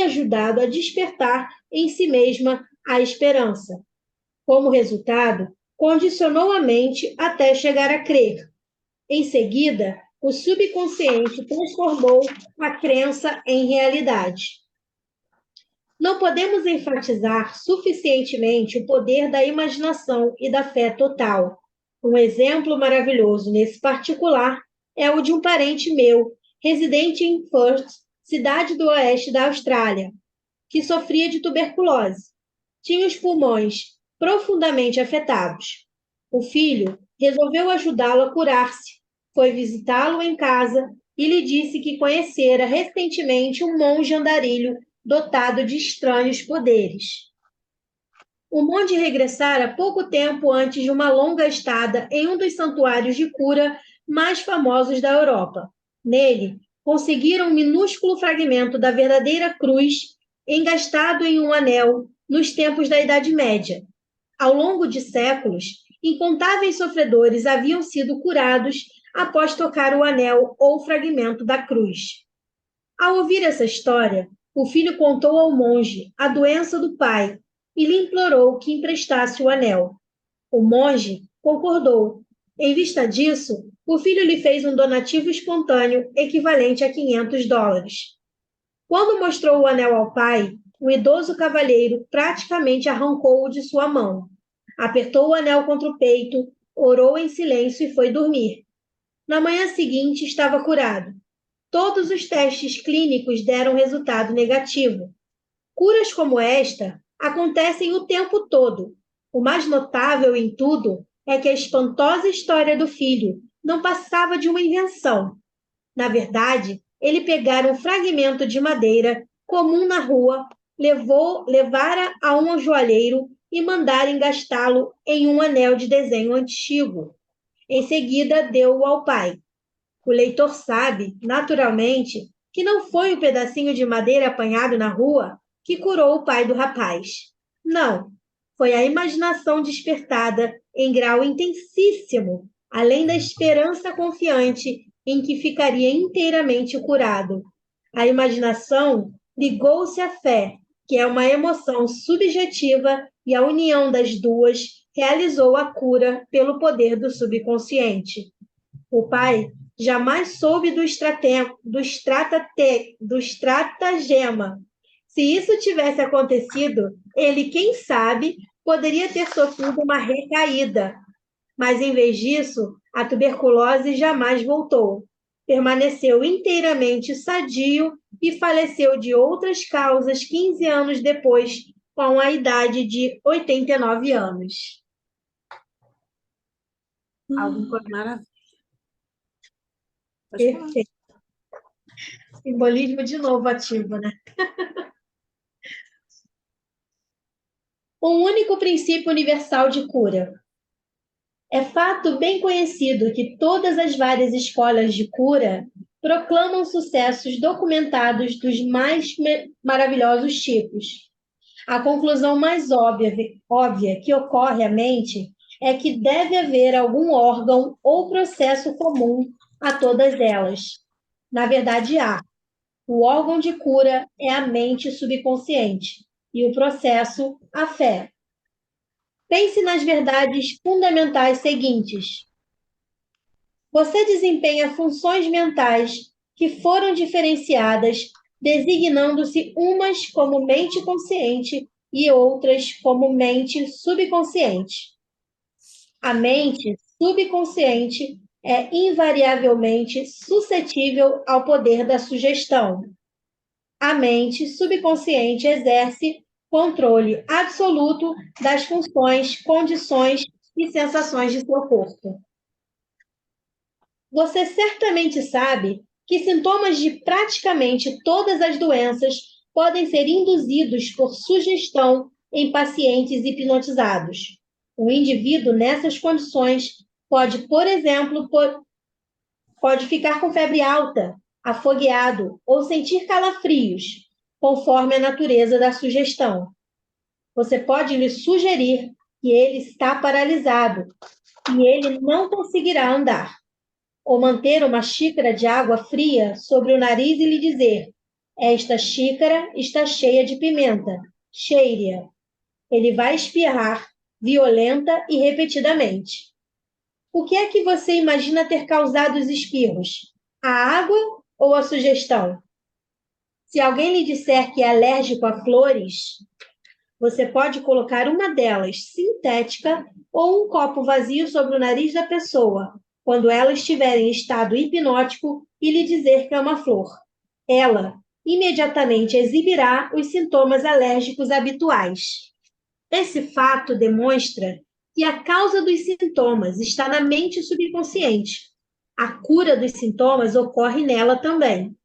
ajudado a despertar em si mesma a esperança. Como resultado, condicionou a mente até chegar a crer. Em seguida, o subconsciente transformou a crença em realidade. Não podemos enfatizar suficientemente o poder da imaginação e da fé total. Um exemplo maravilhoso nesse particular é o de um parente meu, residente em Perth, cidade do oeste da Austrália, que sofria de tuberculose. Tinha os pulmões profundamente afetados. O filho resolveu ajudá-lo a curar-se. Foi visitá-lo em casa e lhe disse que conhecera recentemente um monge andarilho dotado de estranhos poderes. O monge regressara pouco tempo antes de uma longa estada em um dos santuários de cura mais famosos da Europa. Nele, conseguiram um minúsculo fragmento da verdadeira cruz engastado em um anel nos tempos da Idade Média. Ao longo de séculos, incontáveis sofredores haviam sido curados após tocar o anel ou fragmento da cruz. Ao ouvir essa história, o filho contou ao monge a doença do pai e lhe implorou que emprestasse o anel. O monge concordou. Em vista disso, o filho lhe fez um donativo espontâneo equivalente a $500. Quando mostrou o anel ao pai, o idoso cavalheiro praticamente arrancou-o de sua mão. Apertou o anel contra o peito, orou em silêncio e foi dormir. Na manhã seguinte, estava curado. Todos os testes clínicos deram resultado negativo. Curas como esta acontecem o tempo todo. O mais notável em tudo é que a espantosa história do filho não passava de uma invenção. Na verdade, ele pegara um fragmento de madeira comum na rua, levara a um joalheiro e mandara engastá-lo em um anel de desenho antigo. Em seguida, deu-o ao pai. O leitor sabe, naturalmente, que não foi o pedacinho de madeira apanhado na rua que curou o pai do rapaz. Não, foi a imaginação despertada em grau intensíssimo, além da esperança confiante em que ficaria inteiramente curado. A imaginação ligou-se à fé, que é uma emoção subjetiva, e a união das duas realizou a cura pelo poder do subconsciente. O pai jamais soube do estratagema. Se isso tivesse acontecido, ele, quem sabe, poderia ter sofrido uma recaída. Mas, em vez disso, a tuberculose jamais voltou. Permaneceu inteiramente sadio e faleceu de outras causas 15 anos depois, com a idade de 89 anos.
Maravilha.
Perfeito. Simbolismo de novo ativo, né? Um único princípio universal de cura. É fato bem conhecido que todas as várias escolas de cura proclamam sucessos documentados dos mais maravilhosos tipos. A conclusão mais óbvia que ocorre à mente é que deve haver algum órgão ou processo comum a todas elas. Na verdade, há. O órgão de cura é a mente subconsciente e o processo, a fé. Pense nas verdades fundamentais seguintes. Você desempenha funções mentais que foram diferenciadas, designando-se umas como mente consciente e outras como mente subconsciente. A mente subconsciente é invariavelmente suscetível ao poder da sugestão. A mente subconsciente exerce controle absoluto das funções, condições e sensações de seu corpo. Você certamente sabe que sintomas de praticamente todas as doenças podem ser induzidos por sugestão em pacientes hipnotizados. O indivíduo nessas condições pode, por exemplo, pode ficar com febre alta, afogueado ou sentir calafrios, conforme a natureza da sugestão. Você pode lhe sugerir que ele está paralisado, e ele não conseguirá andar. Ou manter uma xícara de água fria sobre o nariz e lhe dizer: esta xícara está cheia de pimenta, cheire-a. Ele vai espirrar, violenta e repetidamente. O que é que você imagina ter causado os espirros? A água ou a sugestão? Se alguém lhe disser que é alérgico a flores, você pode colocar uma delas sintética ou um copo vazio sobre o nariz da pessoa, quando ela estiver em estado hipnótico e lhe dizer que é uma flor. Ela imediatamente exibirá os sintomas alérgicos habituais. Esse fato demonstra que a causa dos sintomas está na mente subconsciente. A cura dos sintomas ocorre nela também.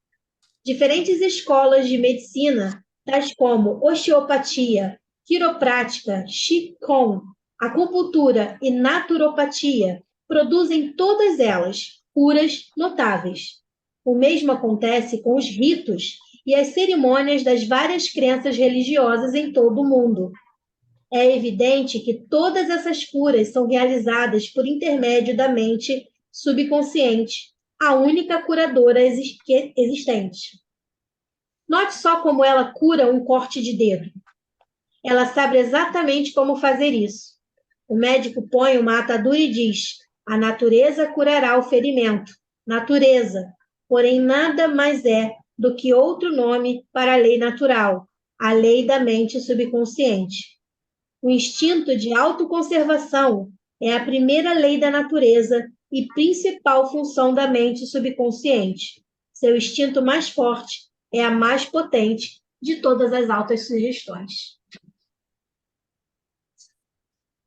Diferentes escolas de medicina, tais como osteopatia, quiroprática, Qigong, acupuntura e naturopatia, produzem todas elas curas notáveis. O mesmo acontece com os ritos e as cerimônias das várias crenças religiosas em todo o mundo. É evidente que todas essas curas são realizadas por intermédio da mente subconsciente, a única curadora existente. Note só como ela cura um corte de dedo. Ela sabe exatamente como fazer isso. O médico põe uma atadura e diz: a natureza curará o ferimento. Natureza, porém nada mais é do que outro nome para a lei natural, a lei da mente subconsciente. O instinto de autoconservação é a primeira lei da natureza e principal função da mente subconsciente. Seu instinto mais forte é a mais potente de todas as autossugestões.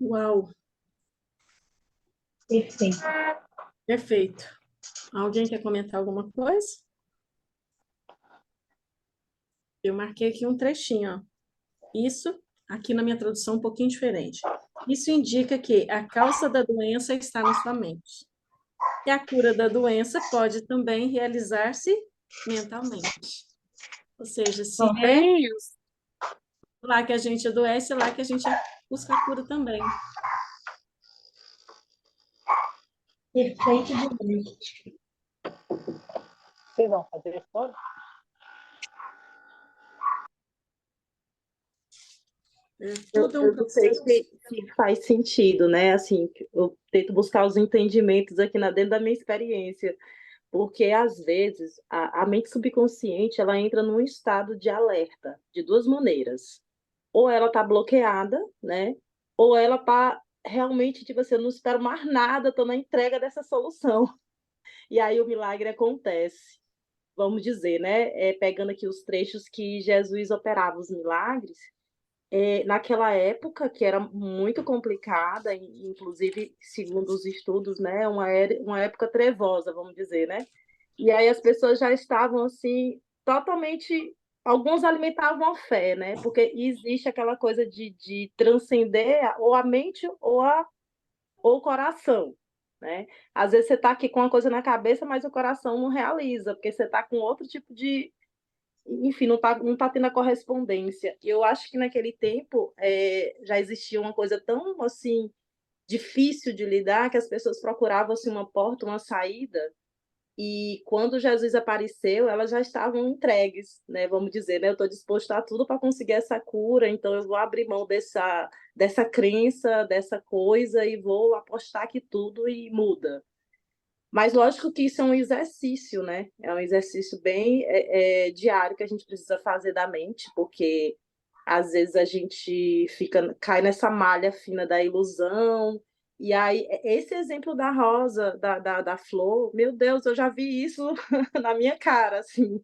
Uau,
Perfeito.
perfeito. Alguém quer comentar alguma coisa? Eu marquei aqui um trechinho, ó. Isso, aqui na minha tradução, um pouquinho diferente. Isso indica que a causa da doença está na sua mente. E a cura da doença pode também realizar-se mentalmente. Ou seja, se é
Isso.
lá que a gente adoece, é lá que a gente busca a cura também.
Perfeito demais.
Vocês vão fazer fora?
É
Eu,
tudo um
eu não sei
processo.
se faz sentido, né? Assim, eu tento buscar os entendimentos aqui dentro da minha experiência, porque às vezes a mente subconsciente ela entra num estado de alerta de duas maneiras. Ou ela está bloqueada, né? Ou ela está realmente, tipo assim, eu não espero mais nada, estou na entrega dessa solução. E aí o milagre acontece. Vamos dizer, né? Pegando aqui os trechos que Jesus operava os milagres, naquela época, que era muito complicada, inclusive, segundo os estudos, né, uma época trevosa, vamos dizer, né? E aí as pessoas já estavam, assim, totalmente... Alguns alimentavam a fé, né? Porque existe aquela coisa de transcender ou a mente ou o coração, né? Às vezes você está aqui com uma coisa na cabeça, mas o coração não realiza, porque você está com outro tipo de, enfim, não tá tendo a correspondência. E eu acho que naquele tempo já existia uma coisa tão assim difícil de lidar que as pessoas procuravam assim, uma porta, uma saída. E quando Jesus apareceu, elas já estavam entregues, né? Vamos dizer, né? Eu estou disposto a tudo para conseguir essa cura, então eu vou abrir mão dessa crença, dessa coisa e vou apostar que tudo e muda. Mas lógico que isso é um exercício, né? É um exercício bem diário que a gente precisa fazer da mente, porque às vezes a gente cai nessa malha fina da ilusão. E aí, esse exemplo da rosa, da flor, meu Deus, eu já vi isso na minha cara, assim.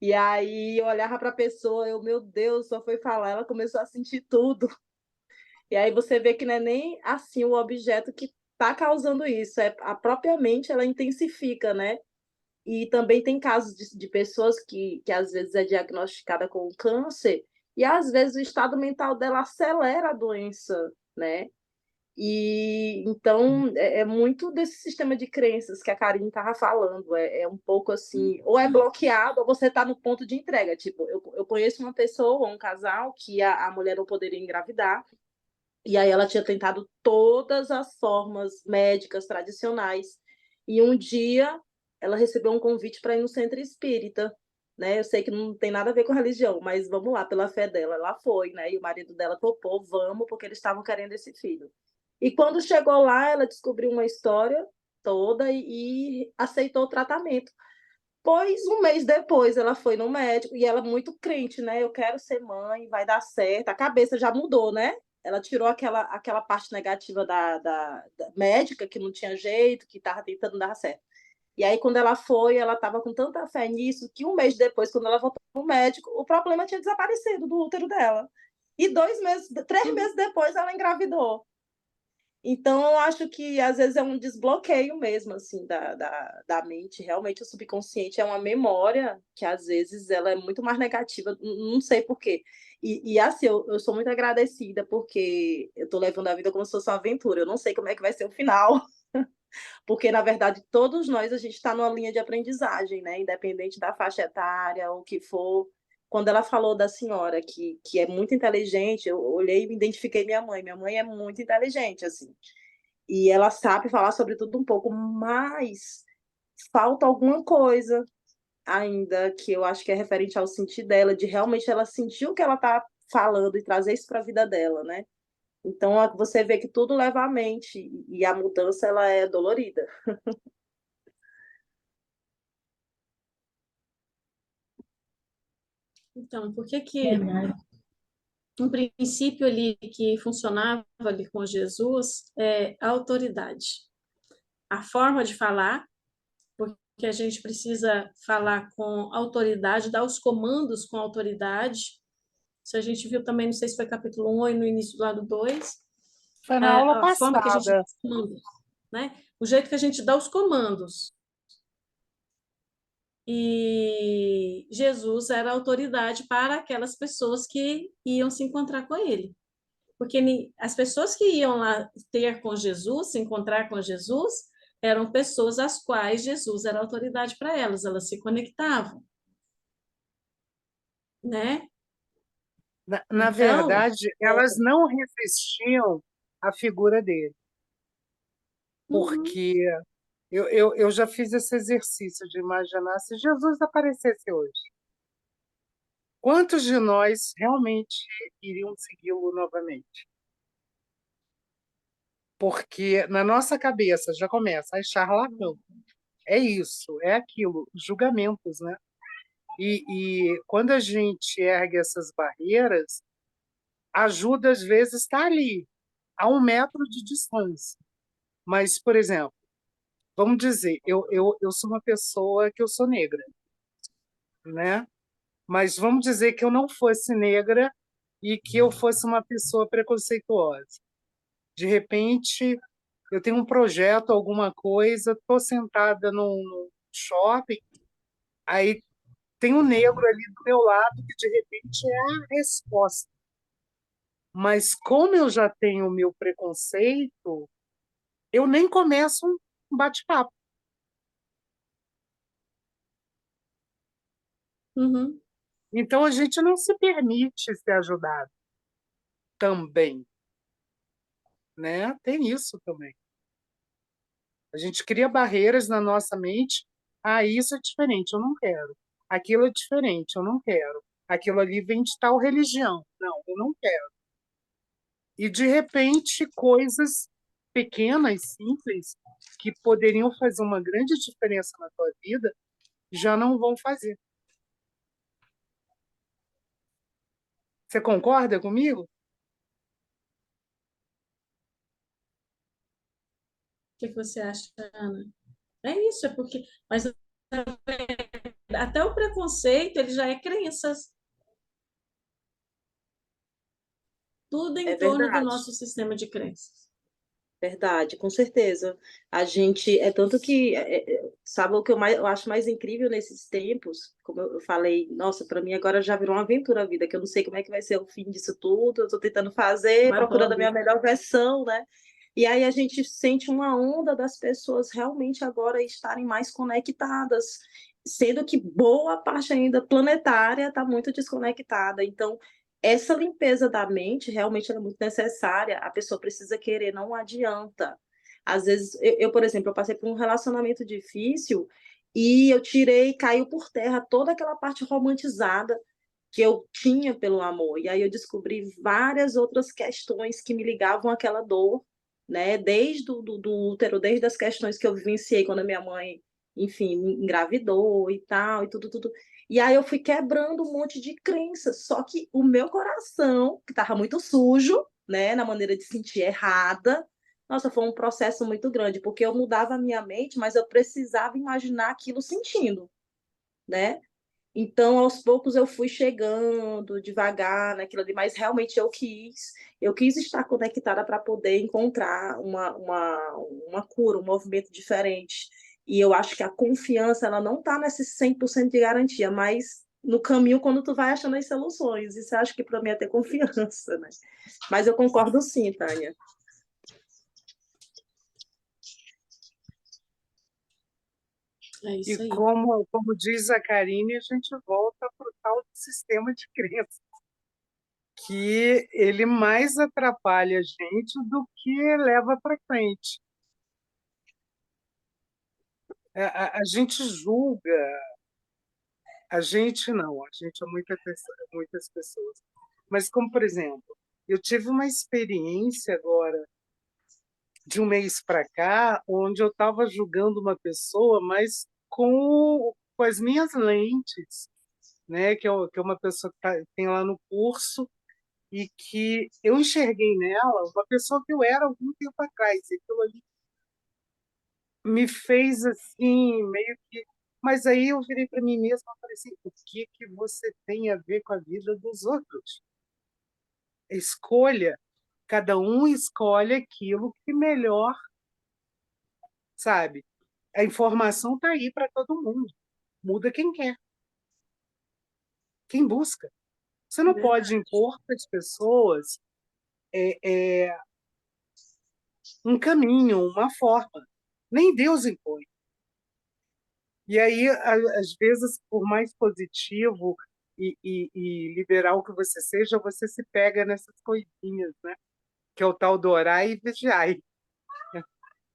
E aí eu olhava para a pessoa, meu Deus, só foi falar, ela começou a sentir tudo. E aí você vê que não é nem assim o objeto que está causando isso, a própria mente ela intensifica, né? E também tem casos de pessoas que às vezes é diagnosticada com câncer e às vezes o estado mental dela acelera a doença, né? E então é muito desse sistema de crenças que a Karine estava falando, é um pouco assim, ou é bloqueado ou você está no ponto de entrega. Tipo, eu conheço uma pessoa, um casal, que a mulher não poderia engravidar, E aí ela tinha tentado todas as formas médicas tradicionais. E um dia ela recebeu um convite para ir no centro espírita, né? Eu sei que não tem nada a ver com religião, mas vamos lá, pela fé dela. Ela foi, né? E o marido dela topou, vamos, porque eles estavam querendo esse filho. E quando chegou lá, ela descobriu uma história toda e aceitou o tratamento. Pois um mês depois ela foi no médico e ela muito crente, né? Eu quero ser mãe, vai dar certo. A cabeça já mudou, né? Ela tirou aquela parte negativa da médica, que não tinha jeito, que estava tentando dar certo. E aí, quando ela foi, ela estava com tanta fé nisso que um mês depois, quando ela voltou no médico, o problema tinha desaparecido do útero dela. E 2 meses, 3 meses depois, ela engravidou. Então, eu acho que às vezes é um desbloqueio mesmo, assim, da mente. Realmente, o subconsciente é uma memória que às vezes ela é muito mais negativa, não sei por quê. E assim, eu sou muito agradecida porque eu estou levando a vida como se fosse uma aventura. Eu não sei como é que vai ser o final, porque na verdade todos nós a gente está numa linha de aprendizagem, né? Independente da faixa etária ou o que for. Quando ela falou da senhora que é muito inteligente, eu olhei e me identifiquei minha mãe. Minha mãe é muito inteligente, assim. E ela sabe falar sobre tudo um pouco, mas falta alguma coisa ainda que eu acho que é referente ao sentir dela, de realmente ela sentir o que ela está falando e trazer isso para a vida dela, né? Então você vê que tudo leva à mente e a mudança ela é dolorida.
Então, por que que
Verdade.
um princípio ali que funcionava ali com Jesus é a autoridade? A forma de falar, porque a gente precisa falar com autoridade, dar os comandos com autoridade. Isso a gente viu também, não sei se foi capítulo 1 ou no início do lado 2,
Foi na aula
a forma que a gente dá
passada.
os comandos, né? O jeito que a gente dá os comandos. E Jesus era autoridade para aquelas pessoas que iam se encontrar com ele. Porque as pessoas que iam lá ter com Jesus, se encontrar com Jesus, eram pessoas às quais Jesus era autoridade para elas se conectavam, né?
Na
Então,
verdade, elas não resistiam à figura dele,
uhum,
porque eu já fiz esse exercício de imaginar se Jesus aparecesse hoje. Quantos de nós realmente iriam segui-lo novamente? Porque na nossa cabeça já começa a charlatão. É isso, é aquilo, julgamentos, né? E quando a gente ergue essas barreiras, ajuda às vezes a estar ali, a 1 metro de distância. Mas, por exemplo, vamos dizer, eu sou uma pessoa que eu sou negra, né? Mas vamos dizer que eu não fosse negra e que eu fosse uma pessoa preconceituosa. De repente, eu tenho um projeto, alguma coisa, estou sentada num shopping, aí tem um negro ali do meu lado que de repente é a resposta. Mas como eu já tenho o meu preconceito, eu nem começo um bate-papo.
uhum,
Então a gente não se permite ser ajudado também, né? Tem isso também. A gente cria barreiras na nossa mente. Ah, isso é diferente, eu não quero. Aquilo é diferente, eu não quero. Aquilo ali vem de tal religião. Não, eu não quero. E, de repente, coisas pequenas, simples, que poderiam fazer uma grande diferença na tua vida, já não vão fazer. Você concorda comigo?
o que que você acha, Ana? É isso, é porque. Mas até o preconceito, ele já é crenças. Tudo
É
em torno do
verdade.
nosso sistema de crenças.
Verdade, com certeza. A gente é tanto que sabe o que eu acho mais incrível nesses tempos, como eu falei, nossa, para mim agora já virou uma aventura a vida, que eu não sei como é que vai ser o fim disso tudo. Eu estou tentando fazer,
Uma
procurando a minha
hobby.
melhor versão, né? E aí a gente sente uma onda das pessoas realmente agora estarem mais conectadas, sendo que boa parte ainda planetária está muito desconectada. Então essa limpeza da mente realmente ela é muito necessária. A pessoa precisa querer, não adianta. Às vezes, por exemplo, eu passei por um relacionamento difícil e eu tirei, caiu por terra toda aquela parte romantizada que eu tinha pelo amor. E aí eu descobri várias outras questões que me ligavam àquela dor, né? Desde do útero, desde as questões que eu vivenciei quando a minha mãe, enfim, me engravidou e tal, e tudo. E aí eu fui quebrando um monte de crenças, só que o meu coração, que estava muito sujo, né, na maneira de sentir errada, nossa, foi um processo muito grande, porque eu mudava a minha mente, mas eu precisava imaginar aquilo sentindo, né? Então, aos poucos eu fui chegando devagar naquilo ali, mas realmente eu quis estar conectada para poder encontrar uma cura, um movimento diferente. E eu acho que a confiança, ela não está nesse 100% de garantia, mas no caminho, quando tu vai achando as soluções. Isso eu acho que para mim é ter confiança, né? Mas eu concordo sim, Tânia.
É
E
isso aí.
como diz a Karine, a gente volta para o tal do sistema de crença, que ele mais atrapalha a gente do que leva para frente. A gente julga, a gente não, a gente é muitas pessoas. Mas como, por exemplo, eu tive uma experiência agora, de um mês para cá, onde eu estava julgando uma pessoa, mas com as minhas lentes, né? Que é uma pessoa que tem lá no curso, e que eu enxerguei nela uma pessoa que eu era algum tempo atrás. E aquilo ali me fez assim, meio que. Mas aí eu virei para mim mesma e falei assim: o que você tem a ver com a vida dos outros? Escolha. Cada um escolhe aquilo que melhor, sabe? A informação está aí para todo mundo. Muda quem quer, quem busca. Você não pode impor para as pessoas um caminho, uma forma. Nem Deus impõe. E aí, às vezes, por mais positivo e liberal que você seja, você se pega nessas coisinhas, né? Que é o tal do orar e vigiar.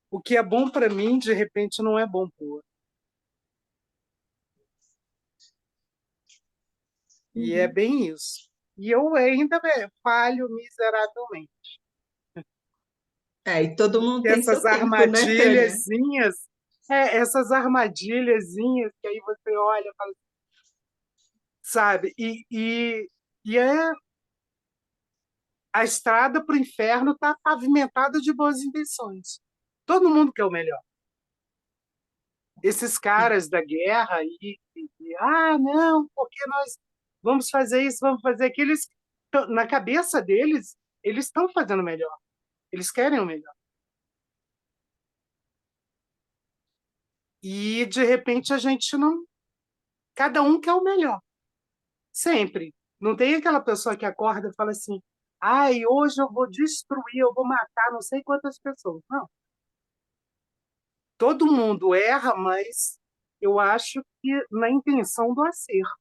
O que é bom para mim, de repente, não é bom para o outro. E é bem isso. E eu ainda falho miseravelmente.
E todo mundo
Que
tem seu tempo, né, Tânia?
essas armadilhazinhas que aí você olha e fala, sabe? E a estrada para o inferno está pavimentada de boas intenções. Todo mundo quer o melhor. Esses caras da guerra não, porque nós vamos fazer isso, vamos fazer aquilo. Na cabeça deles, eles estão fazendo o melhor. Eles querem o melhor. E, de repente, a gente não. Cada um quer o melhor. Sempre. Não tem aquela pessoa que acorda e fala assim: ai, hoje eu vou destruir, eu vou matar não sei quantas pessoas. Não. Todo mundo erra, mas eu acho que na intenção do acerto,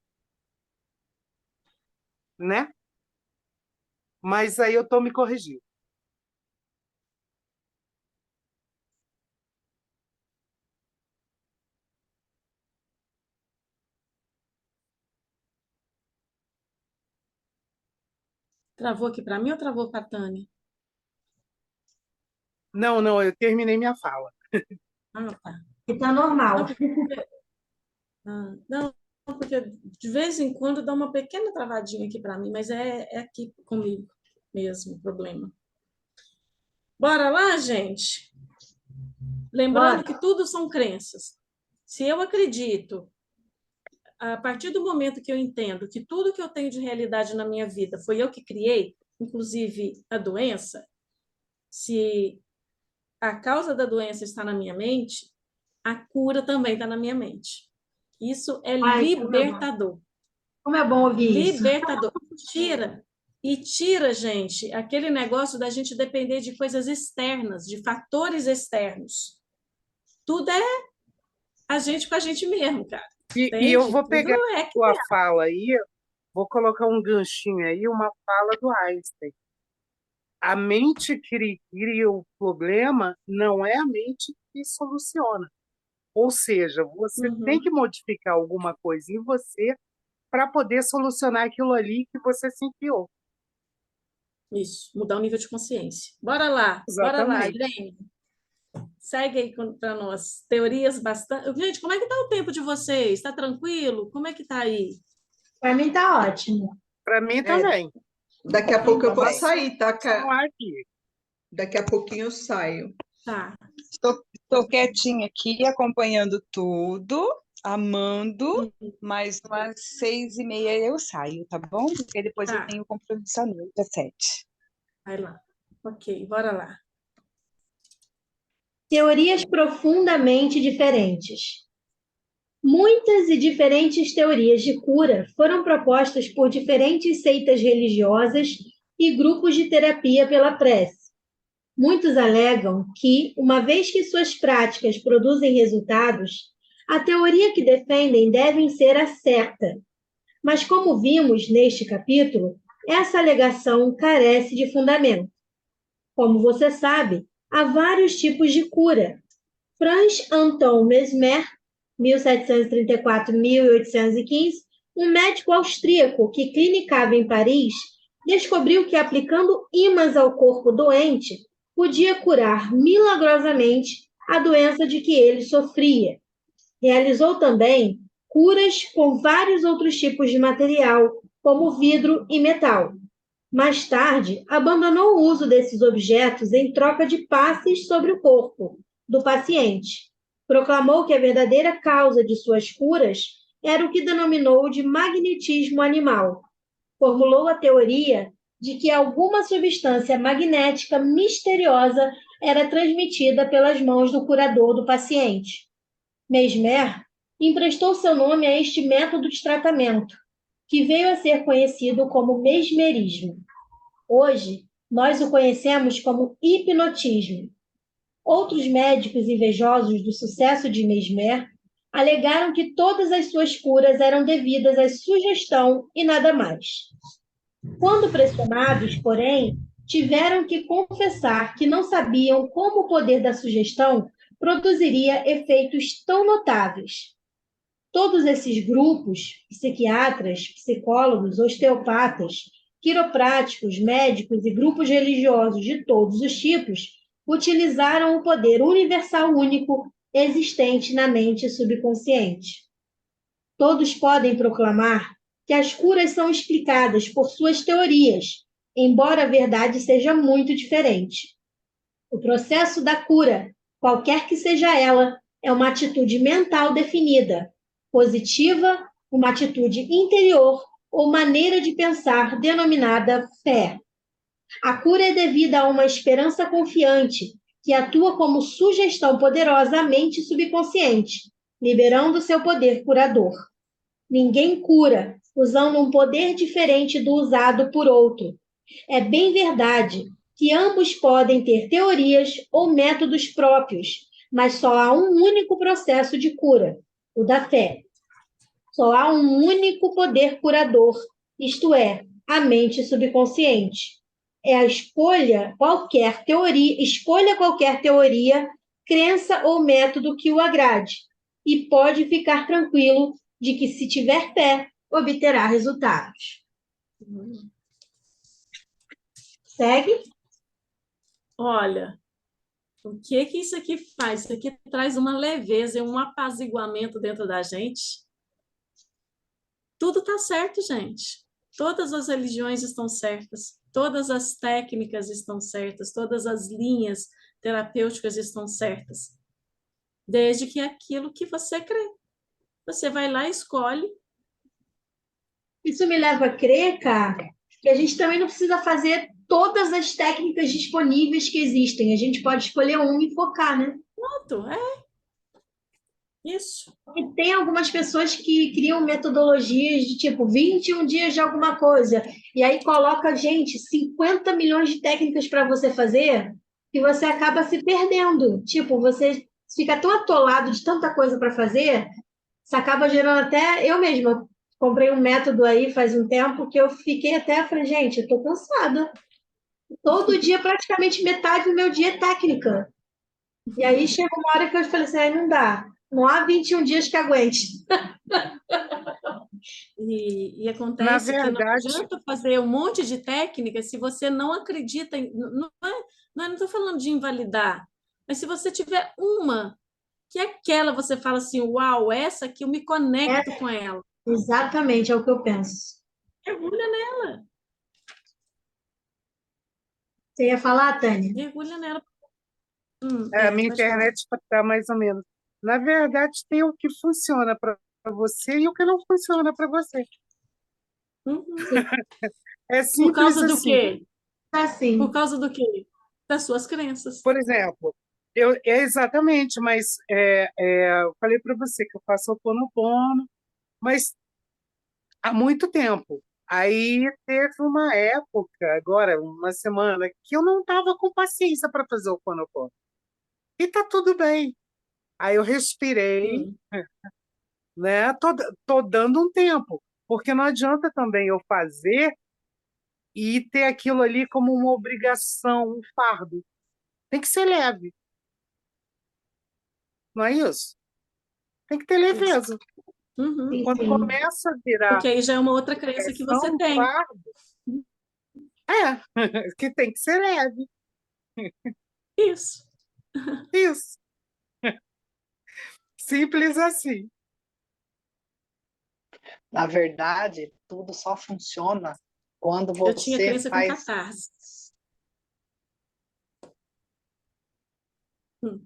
né? Mas aí eu estou me corrigindo.
Travou aqui para mim ou travou para a Tânia?
Não, eu terminei minha fala.
Ah, tá.
E tá normal.
Não, porque de vez em quando dá uma pequena travadinha aqui para mim, mas é aqui comigo mesmo o problema. Bora lá, gente? Lembrando que tudo são crenças. Se eu acredito, a partir do momento que eu entendo que tudo que eu tenho de realidade na minha vida foi eu que criei, inclusive a doença, se a causa da doença está na minha mente, a cura também está na minha mente. Isso é
Ai,
libertador.
como é bom ouvir isso.
Libertador. Tira, gente, aquele negócio da gente depender de coisas externas, de fatores externos. Tudo é a gente com a gente mesmo, cara.
E eu
Entende?
vou
Tudo
pegar
é
a tua fala aí vou colocar um ganchinho aí, uma fala do Einstein. A mente que cria o problema não é a mente que soluciona. Ou seja, você tem que
Uhum.
modificar alguma coisa em você para poder solucionar aquilo ali que você se enfiou.
Isso, mudar o nível de consciência. Bora lá,
Exatamente.
Irene. Segue aí para nós. Teorias bastante. Gente, como é que tá o tempo de vocês? Está tranquilo? Como é que tá aí?
Para mim tá ótimo.
Para mim
É,
também.
daqui a pouco eu vou
Também.
sair, tá?
Não há aqui.
Daqui a pouquinho eu saio.
Tá.
Estou quietinha aqui, acompanhando tudo, amando, mas umas 6h30 eu saio, tá bom? Porque depois eu
Tá,
tenho compromisso à noite, às 7.
vai lá. Ok, bora lá.
Teorias profundamente diferentes. Muitas e diferentes teorias de cura foram propostas por diferentes seitas religiosas e grupos de terapia pela prece. Muitos alegam que, uma vez que suas práticas produzem resultados, a teoria que defendem deve ser a certa. Mas, como vimos neste capítulo, essa alegação carece de fundamento. Como você sabe, há vários tipos de cura. Franz Anton Mesmer, 1734-1815, um médico austríaco que clinicava em Paris, descobriu que aplicando ímãs ao corpo doente podia curar milagrosamente a doença de que ele sofria. Realizou também curas com vários outros tipos de material, como vidro e metal. Mais tarde, abandonou o uso desses objetos em troca de passes sobre o corpo do paciente. Proclamou que a verdadeira causa de suas curas era o que denominou de magnetismo animal. Formulou a teoria de que alguma substância magnética misteriosa era transmitida pelas mãos do curador do paciente. Mesmer emprestou seu nome a este método de tratamento, que veio a ser conhecido como mesmerismo. Hoje, nós o conhecemos como hipnotismo. Outros médicos invejosos do sucesso de Mesmer alegaram que todas as suas curas eram devidas à sugestão e nada mais. Quando pressionados, porém, tiveram que confessar que não sabiam como o poder da sugestão produziria efeitos tão notáveis. Todos esses grupos, psiquiatras, psicólogos, osteopatas, quiropráticos, médicos e grupos religiosos de todos os tipos, utilizaram o poder universal único existente na mente subconsciente. Todos podem proclamar que as curas são explicadas por suas teorias, embora a verdade seja muito diferente. O processo da cura, qualquer que seja ela, é uma atitude mental definida, positiva, uma atitude interior ou maneira de pensar denominada fé. A cura é devida a uma esperança confiante que atua como sugestão poderosa à mente subconsciente, liberando seu poder curador. Ninguém cura usando um poder diferente do usado por outro. É bem verdade que ambos podem ter teorias ou métodos próprios, mas só há um único processo de cura, o da fé. Só há um único poder curador, isto é, a mente subconsciente. É a escolha qualquer teoria, crença ou método que o agrade, e pode ficar tranquilo de que, se tiver fé, obterá resultados. Segue?
Olha, o que que isso aqui faz? Isso aqui traz uma leveza e um apaziguamento dentro da gente. Tudo está certo, gente. Todas as religiões estão certas, todas as técnicas estão certas, todas as linhas terapêuticas estão certas. Desde que aquilo que você crê. Você vai lá e escolhe.
Isso me leva a crer, cara, que a gente também não precisa fazer todas as técnicas disponíveis que existem. A gente pode escolher uma e focar, né?
Pronto, é isso.
E tem algumas pessoas que criam metodologias de tipo 21 dias de alguma coisa, e aí coloca, gente, 50 milhões de técnicas para você fazer, que você acaba se perdendo. Tipo, você fica tão atolado de tanta coisa para fazer, você acaba gerando até eu mesma. comprei um método aí faz um tempo que eu fiquei até, falei, gente, eu tô cansada. Todo dia, praticamente metade do meu dia é técnica. E aí chegou uma hora que eu falei assim, aí não dá. Não há 21 dias que aguente.
E
Na
acontece que não
verdade,
adianta fazer um monte de técnica se você não acredita em. Não estou falando de invalidar, mas se você tiver uma, que é aquela você fala assim, uau, essa aqui eu me
É,
conecto com ela.
exatamente, é o que eu penso.
Mergulha nela,
Você ia falar, Tânia?
mergulha nela.
a minha
Pode falar.
internet está mais ou menos. Na verdade, tem o que funciona para você e o que não funciona para você.
Uhum.
É
Por
simples
causa do
assim.
quê? Por
Assim,
causa do quê? Das suas crenças.
Por exemplo, exatamente, mas eu falei para você que eu faço Ho'oponopono, mas há muito tempo. Aí teve uma época, agora, uma semana, que eu não estava com paciência para fazer o Ho'oponopono. E tá tudo bem. Aí eu respirei,
Hum.
né? Tô dando um tempo, porque não adianta também eu fazer e ter aquilo ali como uma obrigação, um fardo. Tem que ser leve, não é isso? Tem que ter
Isso.
leveza.
Uhum.
sim,
Quando
sim.
começa a virar
Porque aí já é uma outra crença que você
pressão,
tem.
fardo, é, que tem que ser leve.
Isso.
Isso. Simples assim.
Na verdade, tudo só funciona quando
Eu tinha
você
crença com
faz.
catarse.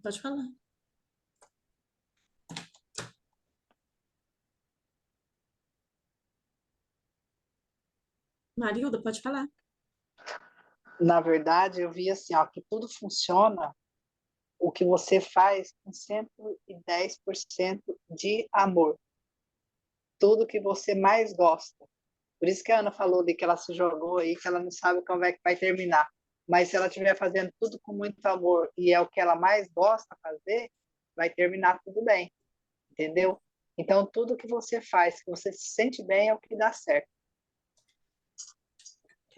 Pode falar. Marilda, pode falar.
Na verdade, eu vi assim, ó, que tudo funciona o que você faz com 110% de amor. Tudo que você mais gosta. Por isso que a Ana falou de que ela se jogou aí, que ela não sabe como é que vai terminar. Mas se ela estiver fazendo tudo com muito amor e é o que ela mais gosta de fazer, vai terminar tudo bem, entendeu? Então, tudo que você faz, que você se sente bem, é o que dá certo.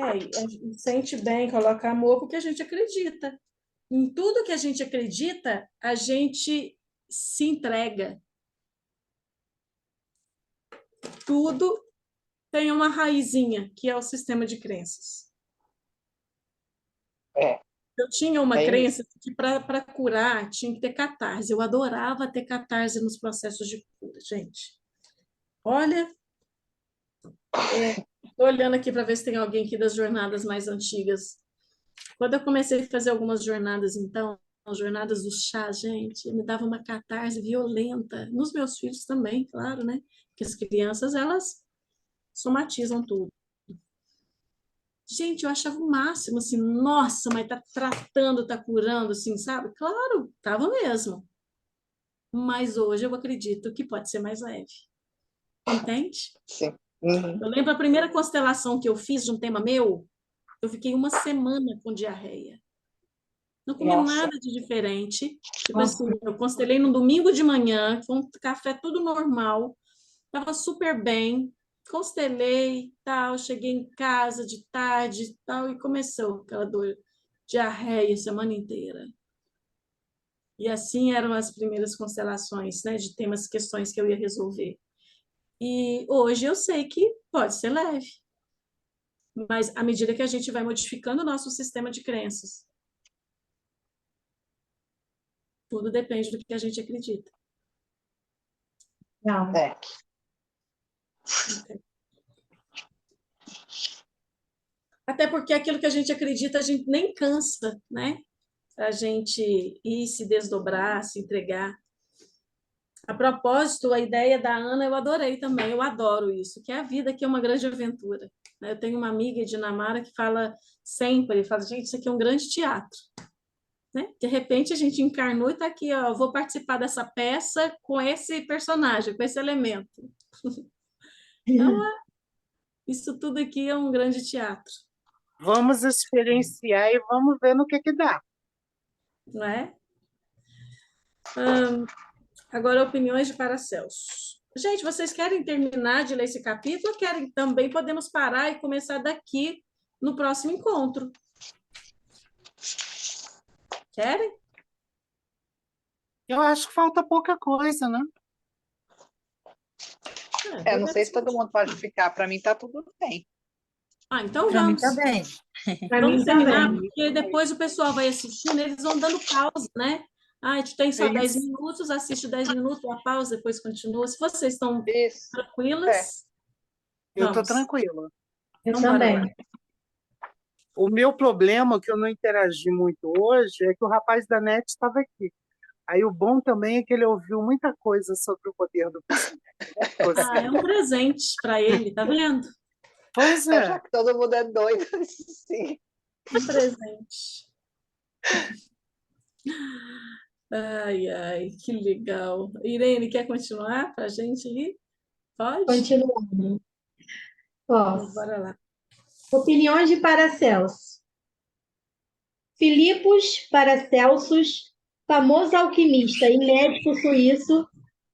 A gente sente bem, coloca amor porque a gente acredita. Em tudo que a gente acredita, a gente se entrega. Tudo tem uma raizinha, que é o sistema de crenças.
É,
Eu tinha uma
é isso.
crença que para curar tinha que ter catarse. Eu adorava ter catarse nos processos de cura, gente. Olha, estou olhando aqui para ver se tem alguém aqui das jornadas mais antigas. Quando eu comecei a fazer algumas jornadas, então, as jornadas do chá, gente, me dava uma catarse violenta. Nos meus filhos também, claro, né? Porque as crianças, elas somatizam tudo. Gente, eu achava o máximo, assim, nossa, mas tá tratando, tá curando, assim, sabe? Claro, tava mesmo. Mas hoje eu acredito que pode ser mais leve. Entende?
Sim. Uhum.
Eu lembro a primeira constelação que eu fiz de um tema meu, eu fiquei uma semana com diarreia. Não comi
Nossa.
nada de diferente. Tipo
Ó,
assim, eu constelei no domingo de manhã, foi um café tudo normal, tava super bem. Constelei, tal, cheguei em casa de tarde, tal, e começou aquela dor, diarreia a semana inteira. E assim eram as primeiras constelações, né, de temas, questões que eu ia resolver. E hoje eu sei que pode ser leve, mas à medida que a gente vai modificando o nosso sistema de crenças, tudo depende do que a gente acredita.
não.
É.
Até porque aquilo que a gente acredita, a gente nem cansa, né? A gente ir se desdobrar, se entregar. A propósito, a ideia da Ana eu adorei também, eu adoro isso, que é a vida que é uma grande aventura. Eu tenho uma amiga de Dinamarca que fala sempre, fala, gente, isso aqui é um grande teatro. Né? De repente a gente encarnou e está aqui, ó, eu vou participar dessa peça com esse personagem, com esse elemento. Então, isso tudo aqui é um grande teatro,
Vamos experienciar e vamos ver no que dá.
não é? Agora, opiniões de Paracelso. Gente, vocês querem terminar de ler esse capítulo ou querem também podemos parar e começar daqui no próximo encontro? Querem?
Eu acho que falta pouca coisa, né?
Não sei se todo mundo pode ficar. Para mim está tudo bem.
Então
Para mim
vamos.
também.
Para
Vamos
mim
terminar,
também.
porque depois o pessoal vai assistindo, eles vão dando pausa, né? Ah, a gente tem só
É
10
isso.
minutos, assiste 10 minutos, a pausa, depois continua. Se vocês estão
Isso.
tranquilas,
Eu estou
vamos.
tranquila.
Eu
Então, bora lá.
também.
O meu problema, que eu não interagi muito hoje, é que o rapaz da NET estava aqui. Aí o bom também é que ele ouviu muita coisa sobre o poder do pensamento.
Ah, é um presente para ele, tá vendo?
Pois
Já
é.
que todo mundo é doido, sim.
Um presente. Ai, ai, que legal. Irene, quer continuar para a gente ir? Pode?
Continuando.
Então,
Posso.
bora lá.
Opiniões de Paracelso. Filipos Paracelsus, famoso alquimista e médico suíço,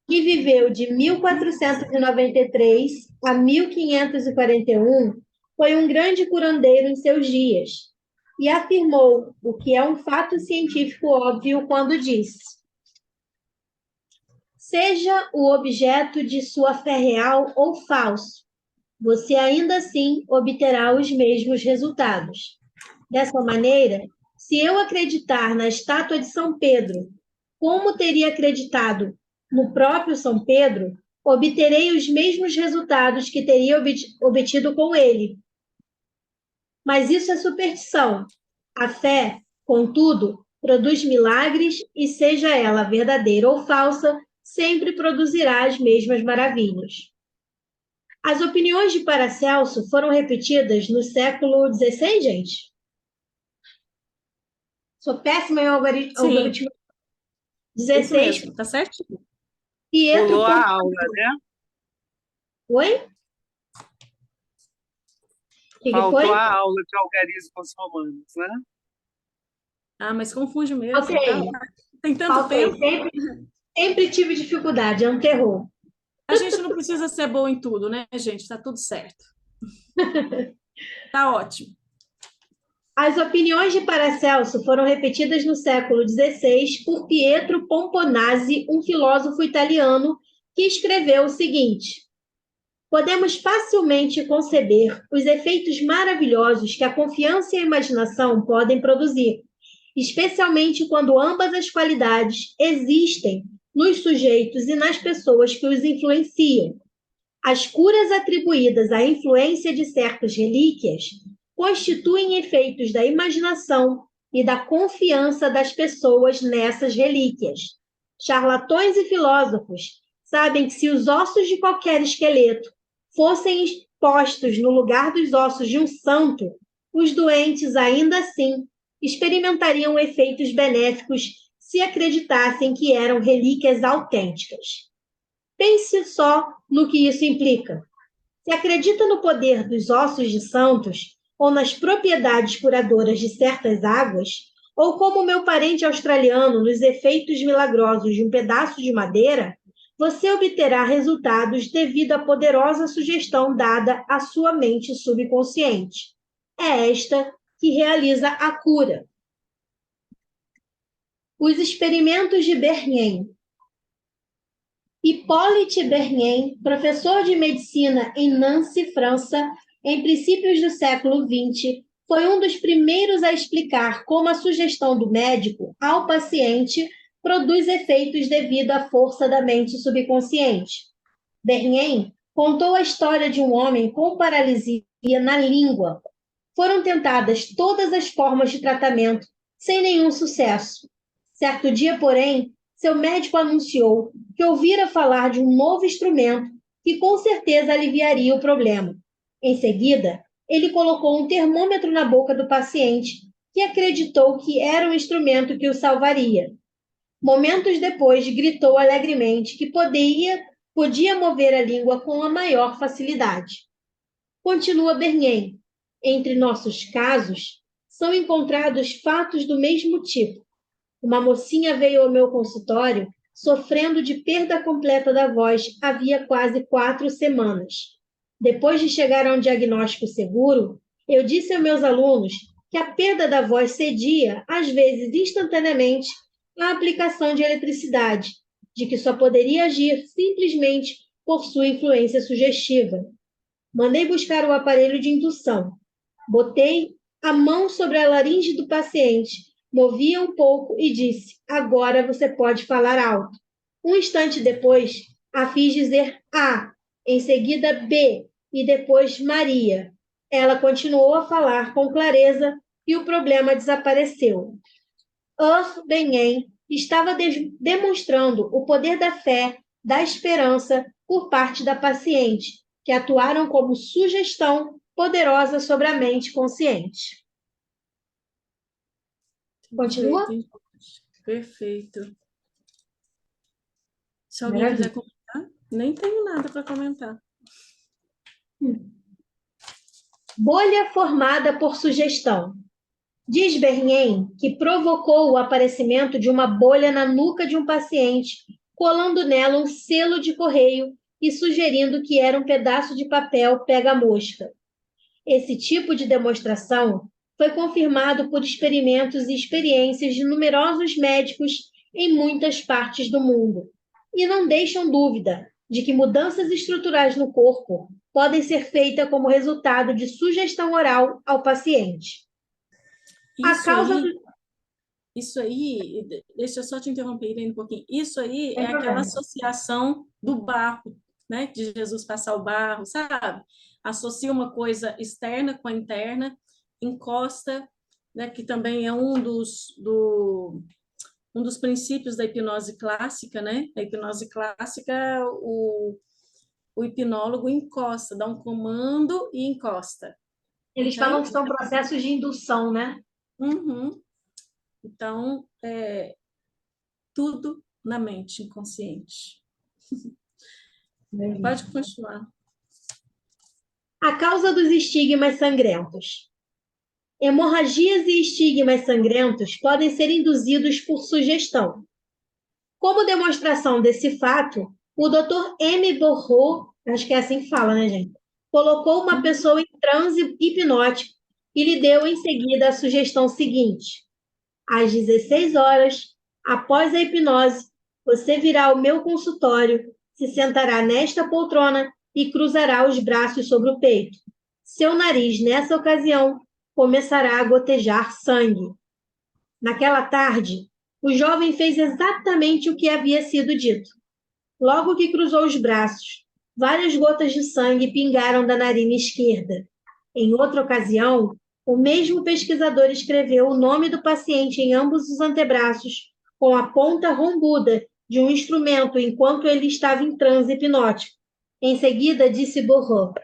que viveu de 1493 a 1541, foi um grande curandeiro em seus dias e afirmou o que é um fato científico óbvio quando disse: seja o objeto de sua fé real ou falso, você ainda assim obterá os mesmos resultados. Dessa maneira, se eu acreditar na estátua de São Pedro, como teria acreditado no próprio São Pedro, obterei os mesmos resultados que teria obtido com ele. Mas isso é superstição. A fé, contudo, produz milagres e, seja ela verdadeira ou falsa, sempre produzirá as mesmas maravilhas. As opiniões de Paracelso foram repetidas no século XVI, gente? Sou péssima em algoritmo.
Isso
16,
mesmo, tá certinho.
Pietro
Pulou a
Pomponazzi.
aula, né?
Oi? O que
Faltou
foi?
a aula de algarismos romanos, né?
Ah, mas confunde mesmo,
Ok.
tá? Tem tanto
Faltei.
tempo.
Sempre tive dificuldade, é um terror.
A gente não precisa ser bom em tudo, né, gente? Tá tudo certo. Tá ótimo.
As opiniões de Paracelso foram repetidas no século XVI por Pietro Pomponazzi, um filósofo italiano, que escreveu o seguinte: podemos facilmente conceber os efeitos maravilhosos que a confiança e a imaginação podem produzir, especialmente quando ambas as qualidades existem nos sujeitos e nas pessoas que os influenciam. As curas atribuídas à influência de certas relíquias constituem efeitos da imaginação e da confiança das pessoas nessas relíquias. Charlatões e filósofos sabem que se os ossos de qualquer esqueleto fossem postos no lugar dos ossos de um santo, os doentes ainda assim experimentariam efeitos benéficos se acreditassem que eram relíquias autênticas. Pense só no que isso implica. Se acredita no poder dos ossos de santos ou nas propriedades curadoras de certas águas, ou como meu parente australiano nos efeitos milagrosos de um pedaço de madeira, você obterá resultados devido à poderosa sugestão dada à sua mente subconsciente. É esta que realiza a cura. Os experimentos de Bernheim. Hippolyte Bernheim, professor de medicina em Nancy, França, em princípios do século XX, foi um dos primeiros a explicar como a sugestão do médico ao paciente produz efeitos devido à força da mente subconsciente. Bernheim contou a história de um homem com paralisia na língua. Foram tentadas todas as formas de tratamento, sem nenhum sucesso. Certo dia, porém, seu médico anunciou que ouvira falar de um novo instrumento que com certeza aliviaria o problema. Em seguida, ele colocou um termômetro na boca do paciente, que acreditou que era o instrumento que o salvaria. Momentos depois, gritou alegremente que podia mover a língua com a maior facilidade. Continua Bernheim. Entre nossos casos, são encontrados fatos do mesmo tipo. Uma mocinha veio ao meu consultório sofrendo de perda completa da voz havia quase 4 semanas. Depois de chegar a um diagnóstico seguro, eu disse aos meus alunos que a perda da voz cedia, às vezes instantaneamente, à aplicação de eletricidade, de que só poderia agir simplesmente por sua influência sugestiva. Mandei buscar o aparelho de indução. Botei a mão sobre a laringe do paciente, movi um pouco e disse: agora você pode falar alto. Um instante depois, a fiz dizer A, em seguida B e depois Maria. Ela continuou a falar com clareza e o problema desapareceu. Ben estava demonstrando o poder da fé, da esperança por parte da paciente, que atuaram como sugestão poderosa sobre a mente consciente. Continua?
Perfeito. Se alguém quiser comentar, nem tenho nada para comentar.
Bolha formada por sugestão. Diz Bernheim que provocou o aparecimento de uma bolha na nuca de um paciente, colando nela um selo de correio e sugerindo que era um pedaço de papel pega-mosca. Esse tipo de demonstração foi confirmado por experimentos e experiências de numerosos médicos em muitas partes do mundo, e não deixam dúvida de que mudanças estruturais no corpo podem ser feitas como resultado de sugestão oral ao paciente.
Isso aí, deixa eu só te interromper, Irene, um pouquinho. Isso aí é aquela associação do barro, né? De Jesus passar o barro, sabe? Associa uma coisa externa com a interna, encosta, né? Que também é um dos princípios da hipnose clássica, né? A hipnose clássica, o hipnólogo encosta, dá um comando e encosta.
Eles falam que são processos de indução, né?
Uhum. Então, tudo na mente inconsciente. Pode continuar.
A causa dos estigmas sangrentos. Hemorragias e estigmas sangrentos podem ser induzidos por sugestão. Como demonstração desse fato, o Dr. M. Borro, acho que é assim que fala, né, gente? Colocou uma pessoa em transe hipnótico e lhe deu em seguida a sugestão seguinte: às 16 horas, após a hipnose, você virá ao meu consultório, se sentará nesta poltrona e cruzará os braços sobre o peito. Seu nariz, nessa ocasião, começará a gotejar sangue. Naquela tarde, o jovem fez exatamente o que havia sido dito. Logo que cruzou os braços, várias gotas de sangue pingaram da narina esquerda. Em outra ocasião, o mesmo pesquisador escreveu o nome do paciente em ambos os antebraços, com a ponta rombuda de um instrumento enquanto ele estava em transe hipnótico. Em seguida, disse Borro: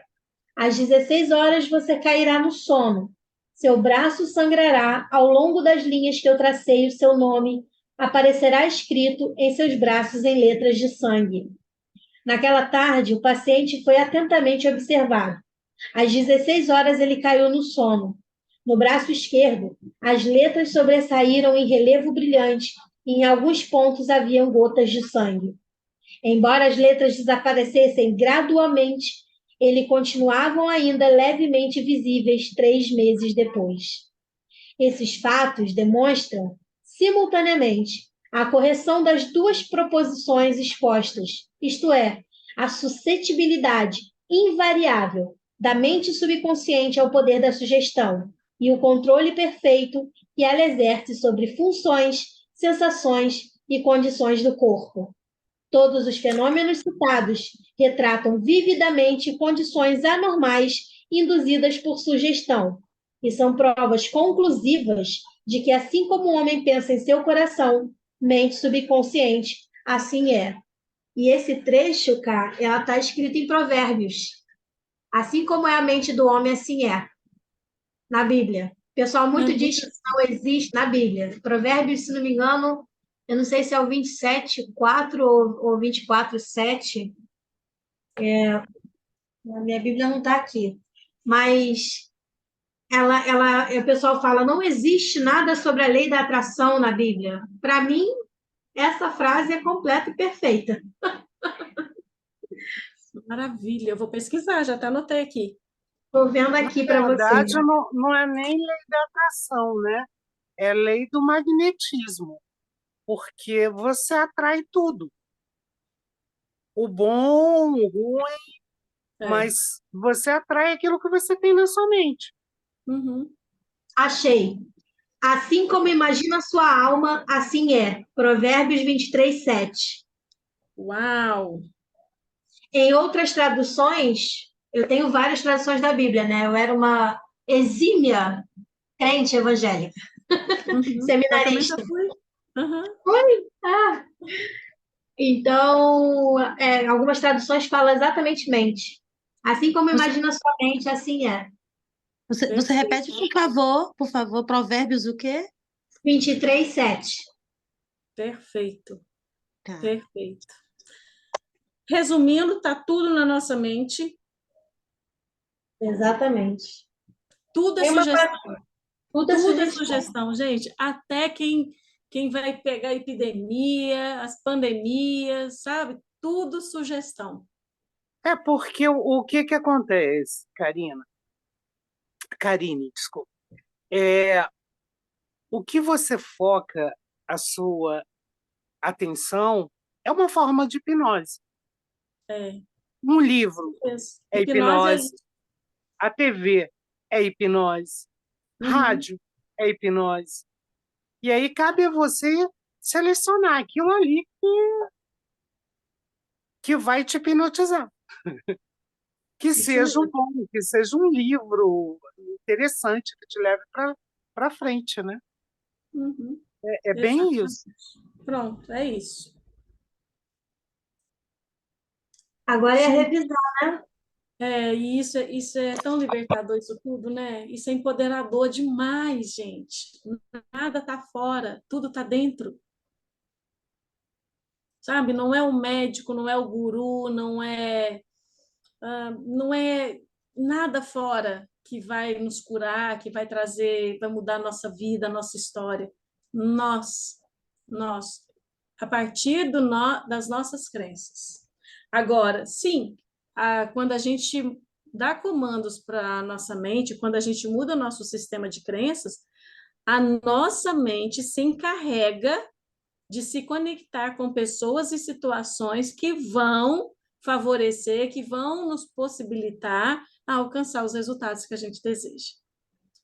às 16 horas você cairá no sono. Seu braço sangrará ao longo das linhas que eu tracei, o seu nome aparecerá escrito em seus braços em letras de sangue. Naquela tarde, o paciente foi atentamente observado. Às 16 horas, ele caiu no sono. No braço esquerdo, as letras sobressaíram em relevo brilhante e em alguns pontos haviam gotas de sangue. Embora as letras desaparecessem gradualmente, eles continuavam ainda levemente visíveis 3 meses depois. Esses fatos demonstram, simultaneamente, a correção das duas proposições expostas, isto é, a suscetibilidade invariável da mente subconsciente ao poder da sugestão e o controle perfeito que ela exerce sobre funções, sensações e condições do corpo. Todos os fenômenos citados retratam vividamente condições anormais induzidas por sugestão, e são provas conclusivas de que, assim como o homem pensa em seu coração, mente subconsciente, assim é. E esse trecho, cá, ela está escrita em Provérbios. Assim como é a mente do homem, assim é. Na Bíblia. O pessoal muito diz que não existe na Bíblia. Provérbios, se não me engano, eu não sei se é o 27:4 ou 24:7. A minha Bíblia não está aqui. Mas o pessoal fala, não existe nada sobre a lei da atração na Bíblia. Para mim, essa frase é completa e perfeita.
Maravilha, eu vou pesquisar, já até anotei aqui.
Estou vendo
Na
aqui para você.
verdade, não é nem lei da atração, né? É lei do magnetismo, porque você atrai tudo, o bom, o ruim,
É.
mas você atrai aquilo que você tem na sua mente.
Uhum.
Achei. Assim como imagina a sua alma, assim é. Provérbios 23:7.
Uau!
Em outras traduções, eu tenho várias traduções da Bíblia, né? Eu era uma exímia crente evangélica,
Uhum. Eu também já
seminarista.
fui. Uhum.
Ah, então, algumas traduções falam exatamente mente. Assim como
Você,
imagina a sua mente, assim é.
você
Perfeito,
repete, por favor, Provérbios o quê?
23:7.
perfeito,
Tá.
perfeito. Resumindo, tá tudo na nossa mente,
Exatamente.
tudo é
Tem uma frase,
sugestão,
tudo é
tudo é
sugestão.
sugestão, gente. Até quem vai pegar a epidemia, as pandemias, sabe? Tudo sugestão.
É porque o que que acontece, Karine, desculpa. O que você foca a sua atenção é uma forma de hipnose.
É,
Um livro
isso.
é
Hipnose é
hipnose,
isso.
a TV é hipnose,
Uhum.
rádio é hipnose. E aí cabe a você selecionar aquilo ali que vai te hipnotizar. Que
Isso
seja um
mesmo.
bom, que seja um livro interessante que te leve para frente, né?
Uhum.
É bem
Exatamente.
isso.
Pronto, é isso.
Agora é
Gente,
revisar.
e isso é tão libertador, isso tudo, né? Isso é empoderador demais, gente. Nada tá fora, tudo tá dentro, sabe? Não é o médico, não é o guru, não é nada fora que vai nos curar, que vai trazer, vai mudar a nossa vida, a nossa história. Nós, nós, a partir das nossas crenças. Agora, sim, quando a gente dá comandos para a nossa mente, quando a gente muda o nosso sistema de crenças, a nossa mente se encarrega de se conectar com pessoas e situações que vão favorecer, que vão nos possibilitar a alcançar os resultados que a gente deseja.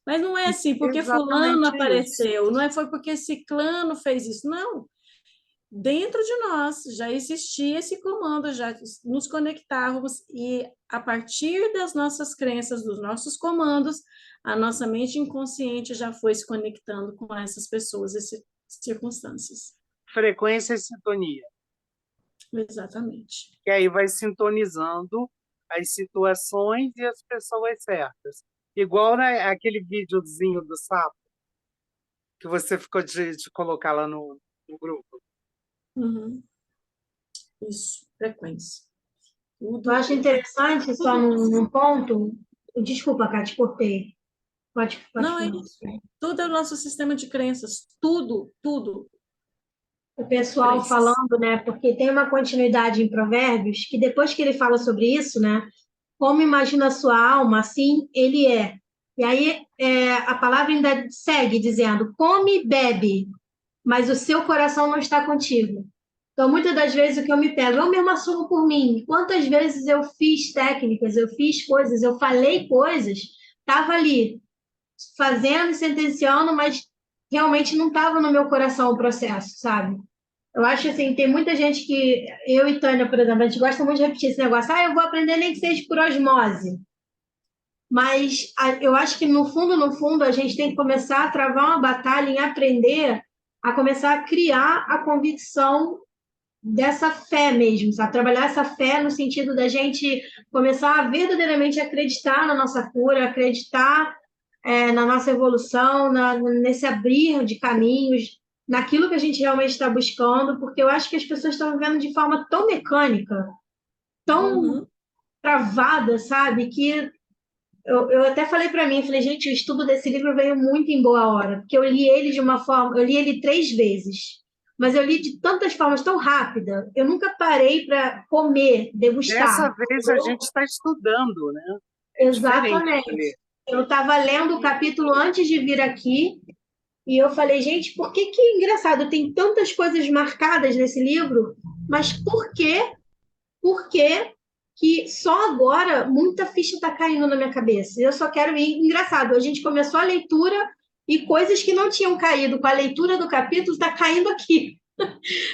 Mas não é assim, porque fulano
Exatamente isso.
apareceu, não é foi porque ciclano fez isso, não. Dentro de nós já existia esse comando, já nos conectávamos e a partir das nossas crenças, dos nossos comandos, a nossa mente inconsciente já foi se conectando com essas pessoas e circunstâncias.
Frequência e sintonia.
Exatamente.
Que aí vai sintonizando as situações e as pessoas certas. Igual, né, aquele videozinho do sapo que você ficou de colocar lá no grupo.
Uhum. Isso, frequência.
Eu
Tudo,
acho interessante, só
tudo.
num ponto. Desculpa, Cátia, cortei. Pode
Não é
falar.
isso. Tudo é o nosso sistema de crenças. Tudo, tudo.
O pessoal
Crenças.
falando, né? Porque tem uma continuidade em Provérbios que depois que ele fala sobre isso, né? Como imagina a sua alma, assim ele é. E aí a palavra ainda segue dizendo: come e bebe, mas o seu coração não está contigo. Então, muitas das vezes o que eu me pego, eu mesma assumo por mim. Quantas vezes eu fiz técnicas, eu fiz coisas, eu falei coisas, estava ali fazendo e sentenciando, mas realmente não estava no meu coração o processo, sabe? Eu acho assim, tem muita gente que, eu e Tânia, por exemplo, a gente gosta muito de repetir esse negócio, eu vou aprender nem que seja por osmose. Mas eu acho que no fundo, a gente tem que começar a travar uma batalha em aprender a começar a criar a convicção dessa fé mesmo, sabe? Trabalhar essa fé no sentido da gente começar a verdadeiramente acreditar na nossa cura, acreditar na nossa evolução, nesse abrir de caminhos, naquilo que a gente realmente está buscando, porque eu acho que as pessoas estão vivendo de forma tão mecânica, tão
Uhum.
travada, sabe? Que eu até falei para mim, falei, gente, o estudo desse livro veio muito em boa hora, porque eu li ele de uma forma, eu li ele 3 vezes. mas eu li de tantas formas tão rápida, eu nunca parei para comer,
Dessa
degustar.
vez a gente está estudando, né? É diferente de ler.
Exatamente. Eu estava lendo o capítulo antes de vir aqui e eu falei, gente, por que que engraçado, tem tantas coisas marcadas nesse livro, mas por que só agora muita ficha está caindo na minha cabeça? Eu só quero ir. Engraçado, a gente começou a leitura e coisas que não tinham caído com a leitura do capítulo está caindo aqui.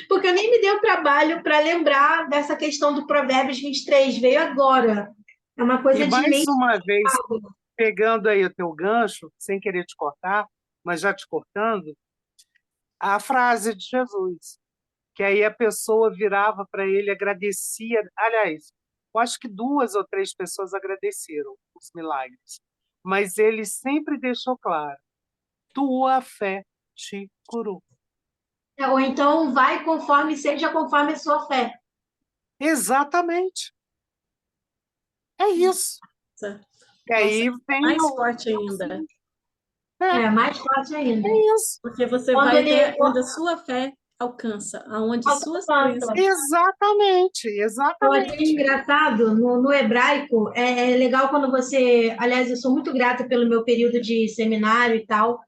Porque eu nem me dei o trabalho para lembrar dessa questão do Provérbios 23, veio agora. É uma
E
coisa de
mais
mente.
uma vez, pegando aí o teu gancho, sem querer te cortar, mas já te cortando, a frase de Jesus, que aí a pessoa virava para ele, agradecia. Aliás, eu acho que 2 ou 3 pessoas agradeceram os milagres, mas ele sempre deixou claro: tua fé te curou.
Ou então vai conforme seja conforme a sua fé.
Exatamente. É isso.
Nossa,
E aí vem
mais forte ainda,
É mais forte ainda.
isso.
porque você
Quando
vai
ele
até onde a sua fé alcança, aonde suas crenças.
Exatamente,
eu achei
exatamente.
engraçado, no hebraico, é legal quando você. Aliás, eu sou muito grata pelo meu período de seminário e tal,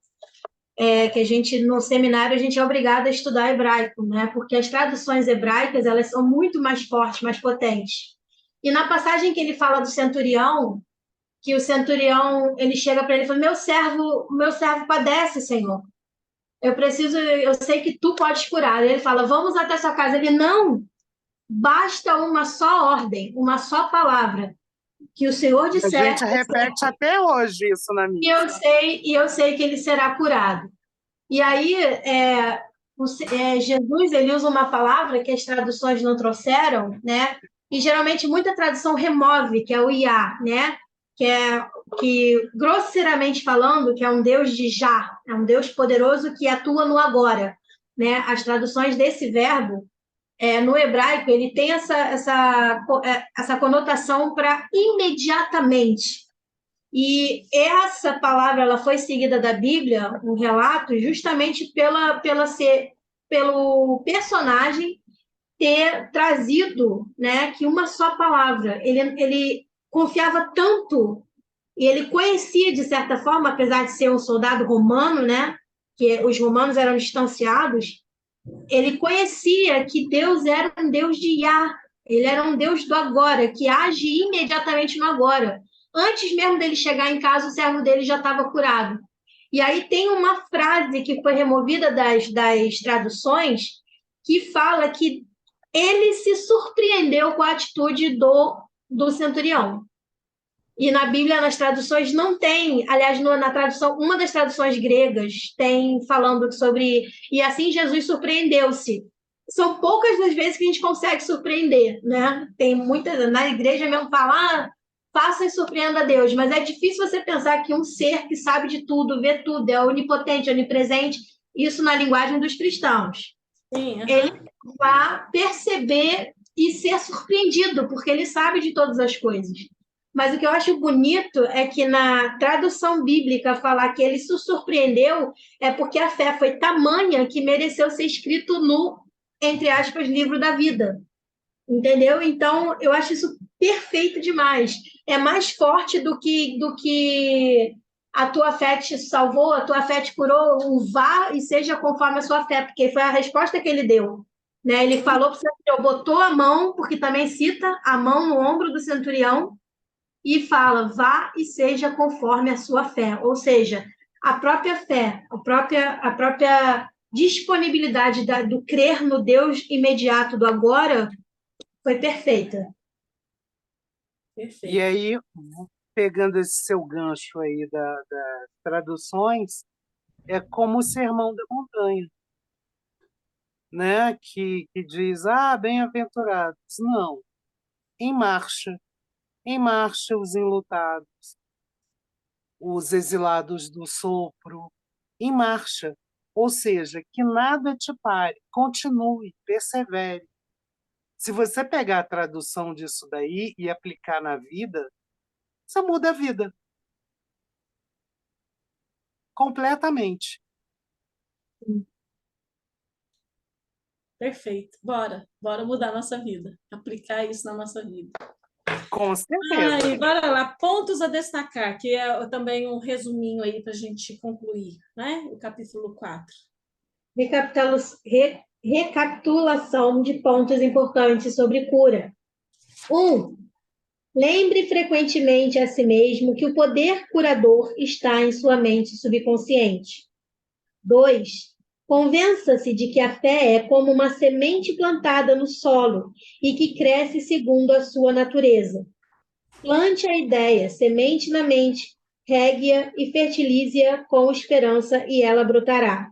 que a gente, no seminário, a gente é obrigado a estudar hebraico, né? Porque as traduções hebraicas, elas são muito mais fortes, mais potentes. E na passagem que ele fala do centurião, que o centurião, ele chega para ele e fala, meu servo padece, Senhor. Eu sei que tu podes curar. Ele fala, vamos até sua casa. Ele, não, basta uma só ordem, uma só palavra, que o Senhor
A
disser,
gente repete até hoje isso na missa.
e eu sei que ele será curado. E aí, Jesus, ele usa uma palavra que as traduções não trouxeram, né? E geralmente muita tradução remove, que é o Iá, né? Que grosseiramente falando, que é um Deus de já, é um Deus poderoso que atua no agora, né? As traduções desse verbo, no hebraico, ele tem essa conotação para imediatamente. E essa palavra ela foi seguida da Bíblia, um relato, justamente pelo personagem ter trazido, né, que uma só palavra. Ele confiava tanto e ele conhecia, de certa forma, apesar de ser um soldado romano, né, que os romanos eram distanciados, ele conhecia que Deus era um Deus de Yah, ele era um Deus do agora, que age imediatamente no agora. Antes mesmo dele chegar em casa, o servo dele já estava curado. E aí tem uma frase que foi removida das traduções que fala que ele se surpreendeu com a atitude do centurião. E na Bíblia, nas traduções, não tem. Aliás, na tradução, uma das traduções gregas tem falando sobre. E assim Jesus surpreendeu-se. São poucas das vezes que a gente consegue surpreender, né? Tem muitas. Na igreja mesmo fala, faça e surpreenda a Deus. Mas é difícil você pensar que um ser que sabe de tudo, vê tudo, é onipotente, onipresente, isso na linguagem dos cristãos.
Sim,
Ele vai perceber e ser surpreendido, porque ele sabe de todas as coisas. Mas o que eu acho bonito é que na tradução bíblica falar que ele se surpreendeu é porque a fé foi tamanha que mereceu ser escrito no, entre aspas, livro da vida. Entendeu? Então, eu acho isso perfeito demais. É mais forte do que a tua fé te salvou, a tua fé te curou, o vá e seja conforme a sua fé, porque foi a resposta que ele deu. Né? Ele falou para o centurião, botou a mão, porque também cita a mão no ombro do centurião, e fala, vá e seja conforme a sua fé. Ou seja, a própria fé, a própria disponibilidade do crer no Deus imediato do agora foi perfeita.
perfeito.
E aí, pegando esse seu gancho aí das traduções, é como o Sermão da Montanha, né? Que diz, bem-aventurados. Não, em marcha os enlutados, os exilados do sopro, em marcha. Ou seja, que nada te pare, continue, persevere. Se você pegar a tradução disso daí e aplicar na vida, você muda a vida. Completamente.
Perfeito. Bora mudar a nossa vida. Aplicar isso na nossa vida.
Com certeza.
Aí, bora lá. Pontos a destacar, que é também um resuminho aí para a gente concluir, né? O capítulo 4.
Recapitulação de pontos importantes sobre cura. 1. Lembre frequentemente a si mesmo que o poder curador está em sua mente subconsciente. 2. Convença-se de que a fé é como uma semente plantada no solo e que cresce segundo a sua natureza. Plante a ideia, semente na mente, regue-a e fertilize-a com esperança e ela brotará.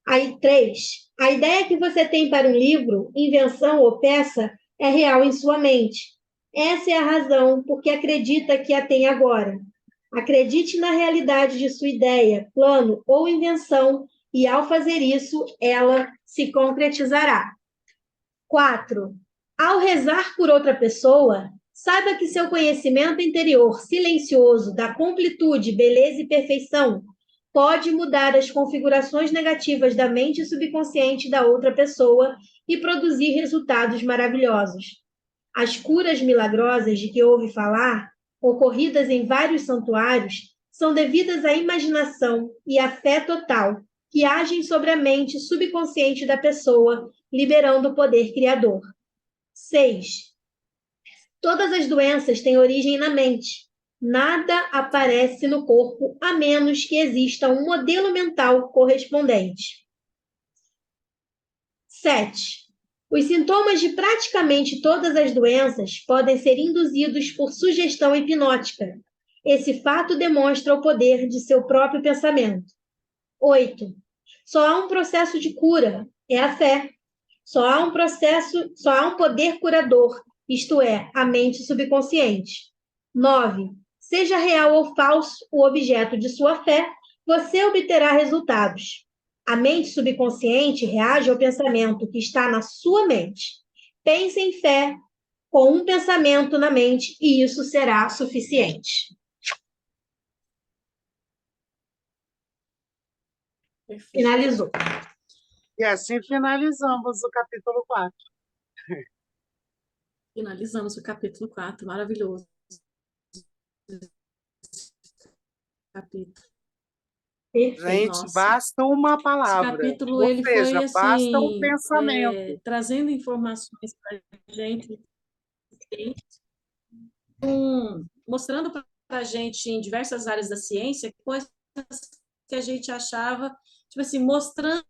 Aí, 3. A ideia que você tem para um livro, invenção ou peça é real em sua mente. Essa é a razão por que acredita que a tem agora. Acredite na realidade de sua ideia, plano ou invenção e, ao fazer isso, ela se concretizará. 4. Ao rezar por outra pessoa, saiba que seu conhecimento interior silencioso da completude, beleza e perfeição pode mudar as configurações negativas da mente subconsciente da outra pessoa e produzir resultados maravilhosos. As curas milagrosas de que ouve falar, ocorridas em vários santuários, são devidas à imaginação e à fé total que agem sobre a mente subconsciente da pessoa, liberando o poder criador. 6. Todas as doenças têm origem na mente. Nada aparece no corpo a menos que exista um modelo mental correspondente. 7. Os sintomas de praticamente todas as doenças podem ser induzidos por sugestão hipnótica. Esse fato demonstra o poder de seu próprio pensamento. 8. Só há um processo de cura, é a fé. Só há um poder curador, isto é, a mente subconsciente. 9. Seja real ou falso o objeto de sua fé, você obterá resultados. A mente subconsciente reage ao pensamento que está na sua mente. Pense em fé com um pensamento na mente e isso será suficiente.
Perfeito.
Finalizou.
E assim finalizamos o capítulo 4.
Finalizamos o capítulo 4. Maravilhoso. Capítulo.
Gente,
Nossa.
basta uma
Esse
palavra.
capítulo
Ou
ele
seja,
foi
basta um
assim,
pensamento.
trazendo informações para a gente, mostrando para a gente em diversas áreas da ciência coisas que a gente achava, tipo assim, mostrando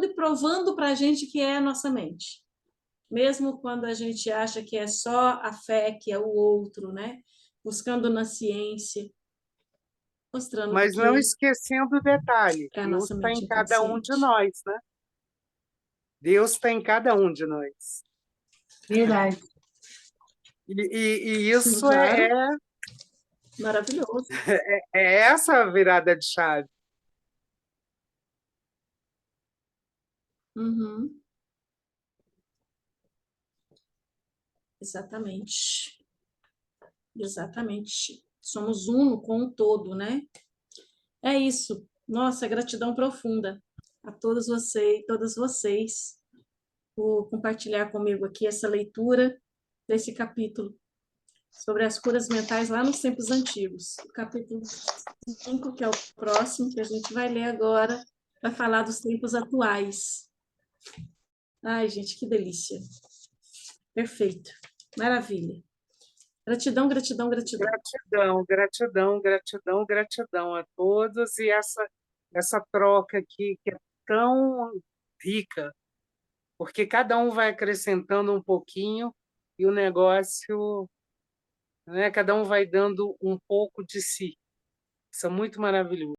e provando para a gente que é a nossa mente. Mesmo quando a gente acha que é só a fé, que é o outro, né? Buscando na ciência, mostrando
Mas
que
não esquecendo o detalhe,
é a
Deus
nossa
está em
mente
cada um de
inconsciente.
nós, né? Deus está em cada um de nós.
Verdade.
E
Sim,
isso
claro. Maravilhoso.
é essa a virada de chave.
Uhum. Exatamente. Exatamente. Somos uno com o todo, né? É isso. Nossa, gratidão profunda a todos vocês, todas vocês, por compartilhar comigo aqui essa leitura desse capítulo sobre as curas mentais lá nos tempos antigos. O capítulo 5, que é o próximo, que a gente vai ler agora, vai falar dos tempos atuais. Ai, gente, que delícia. Perfeito. Maravilha. Gratidão, gratidão, gratidão.
Gratidão, gratidão, gratidão, gratidão a todos e essa troca aqui que é tão rica, porque cada um vai acrescentando um pouquinho e o negócio, né, cada um vai dando um pouco de si. Isso é muito maravilhoso.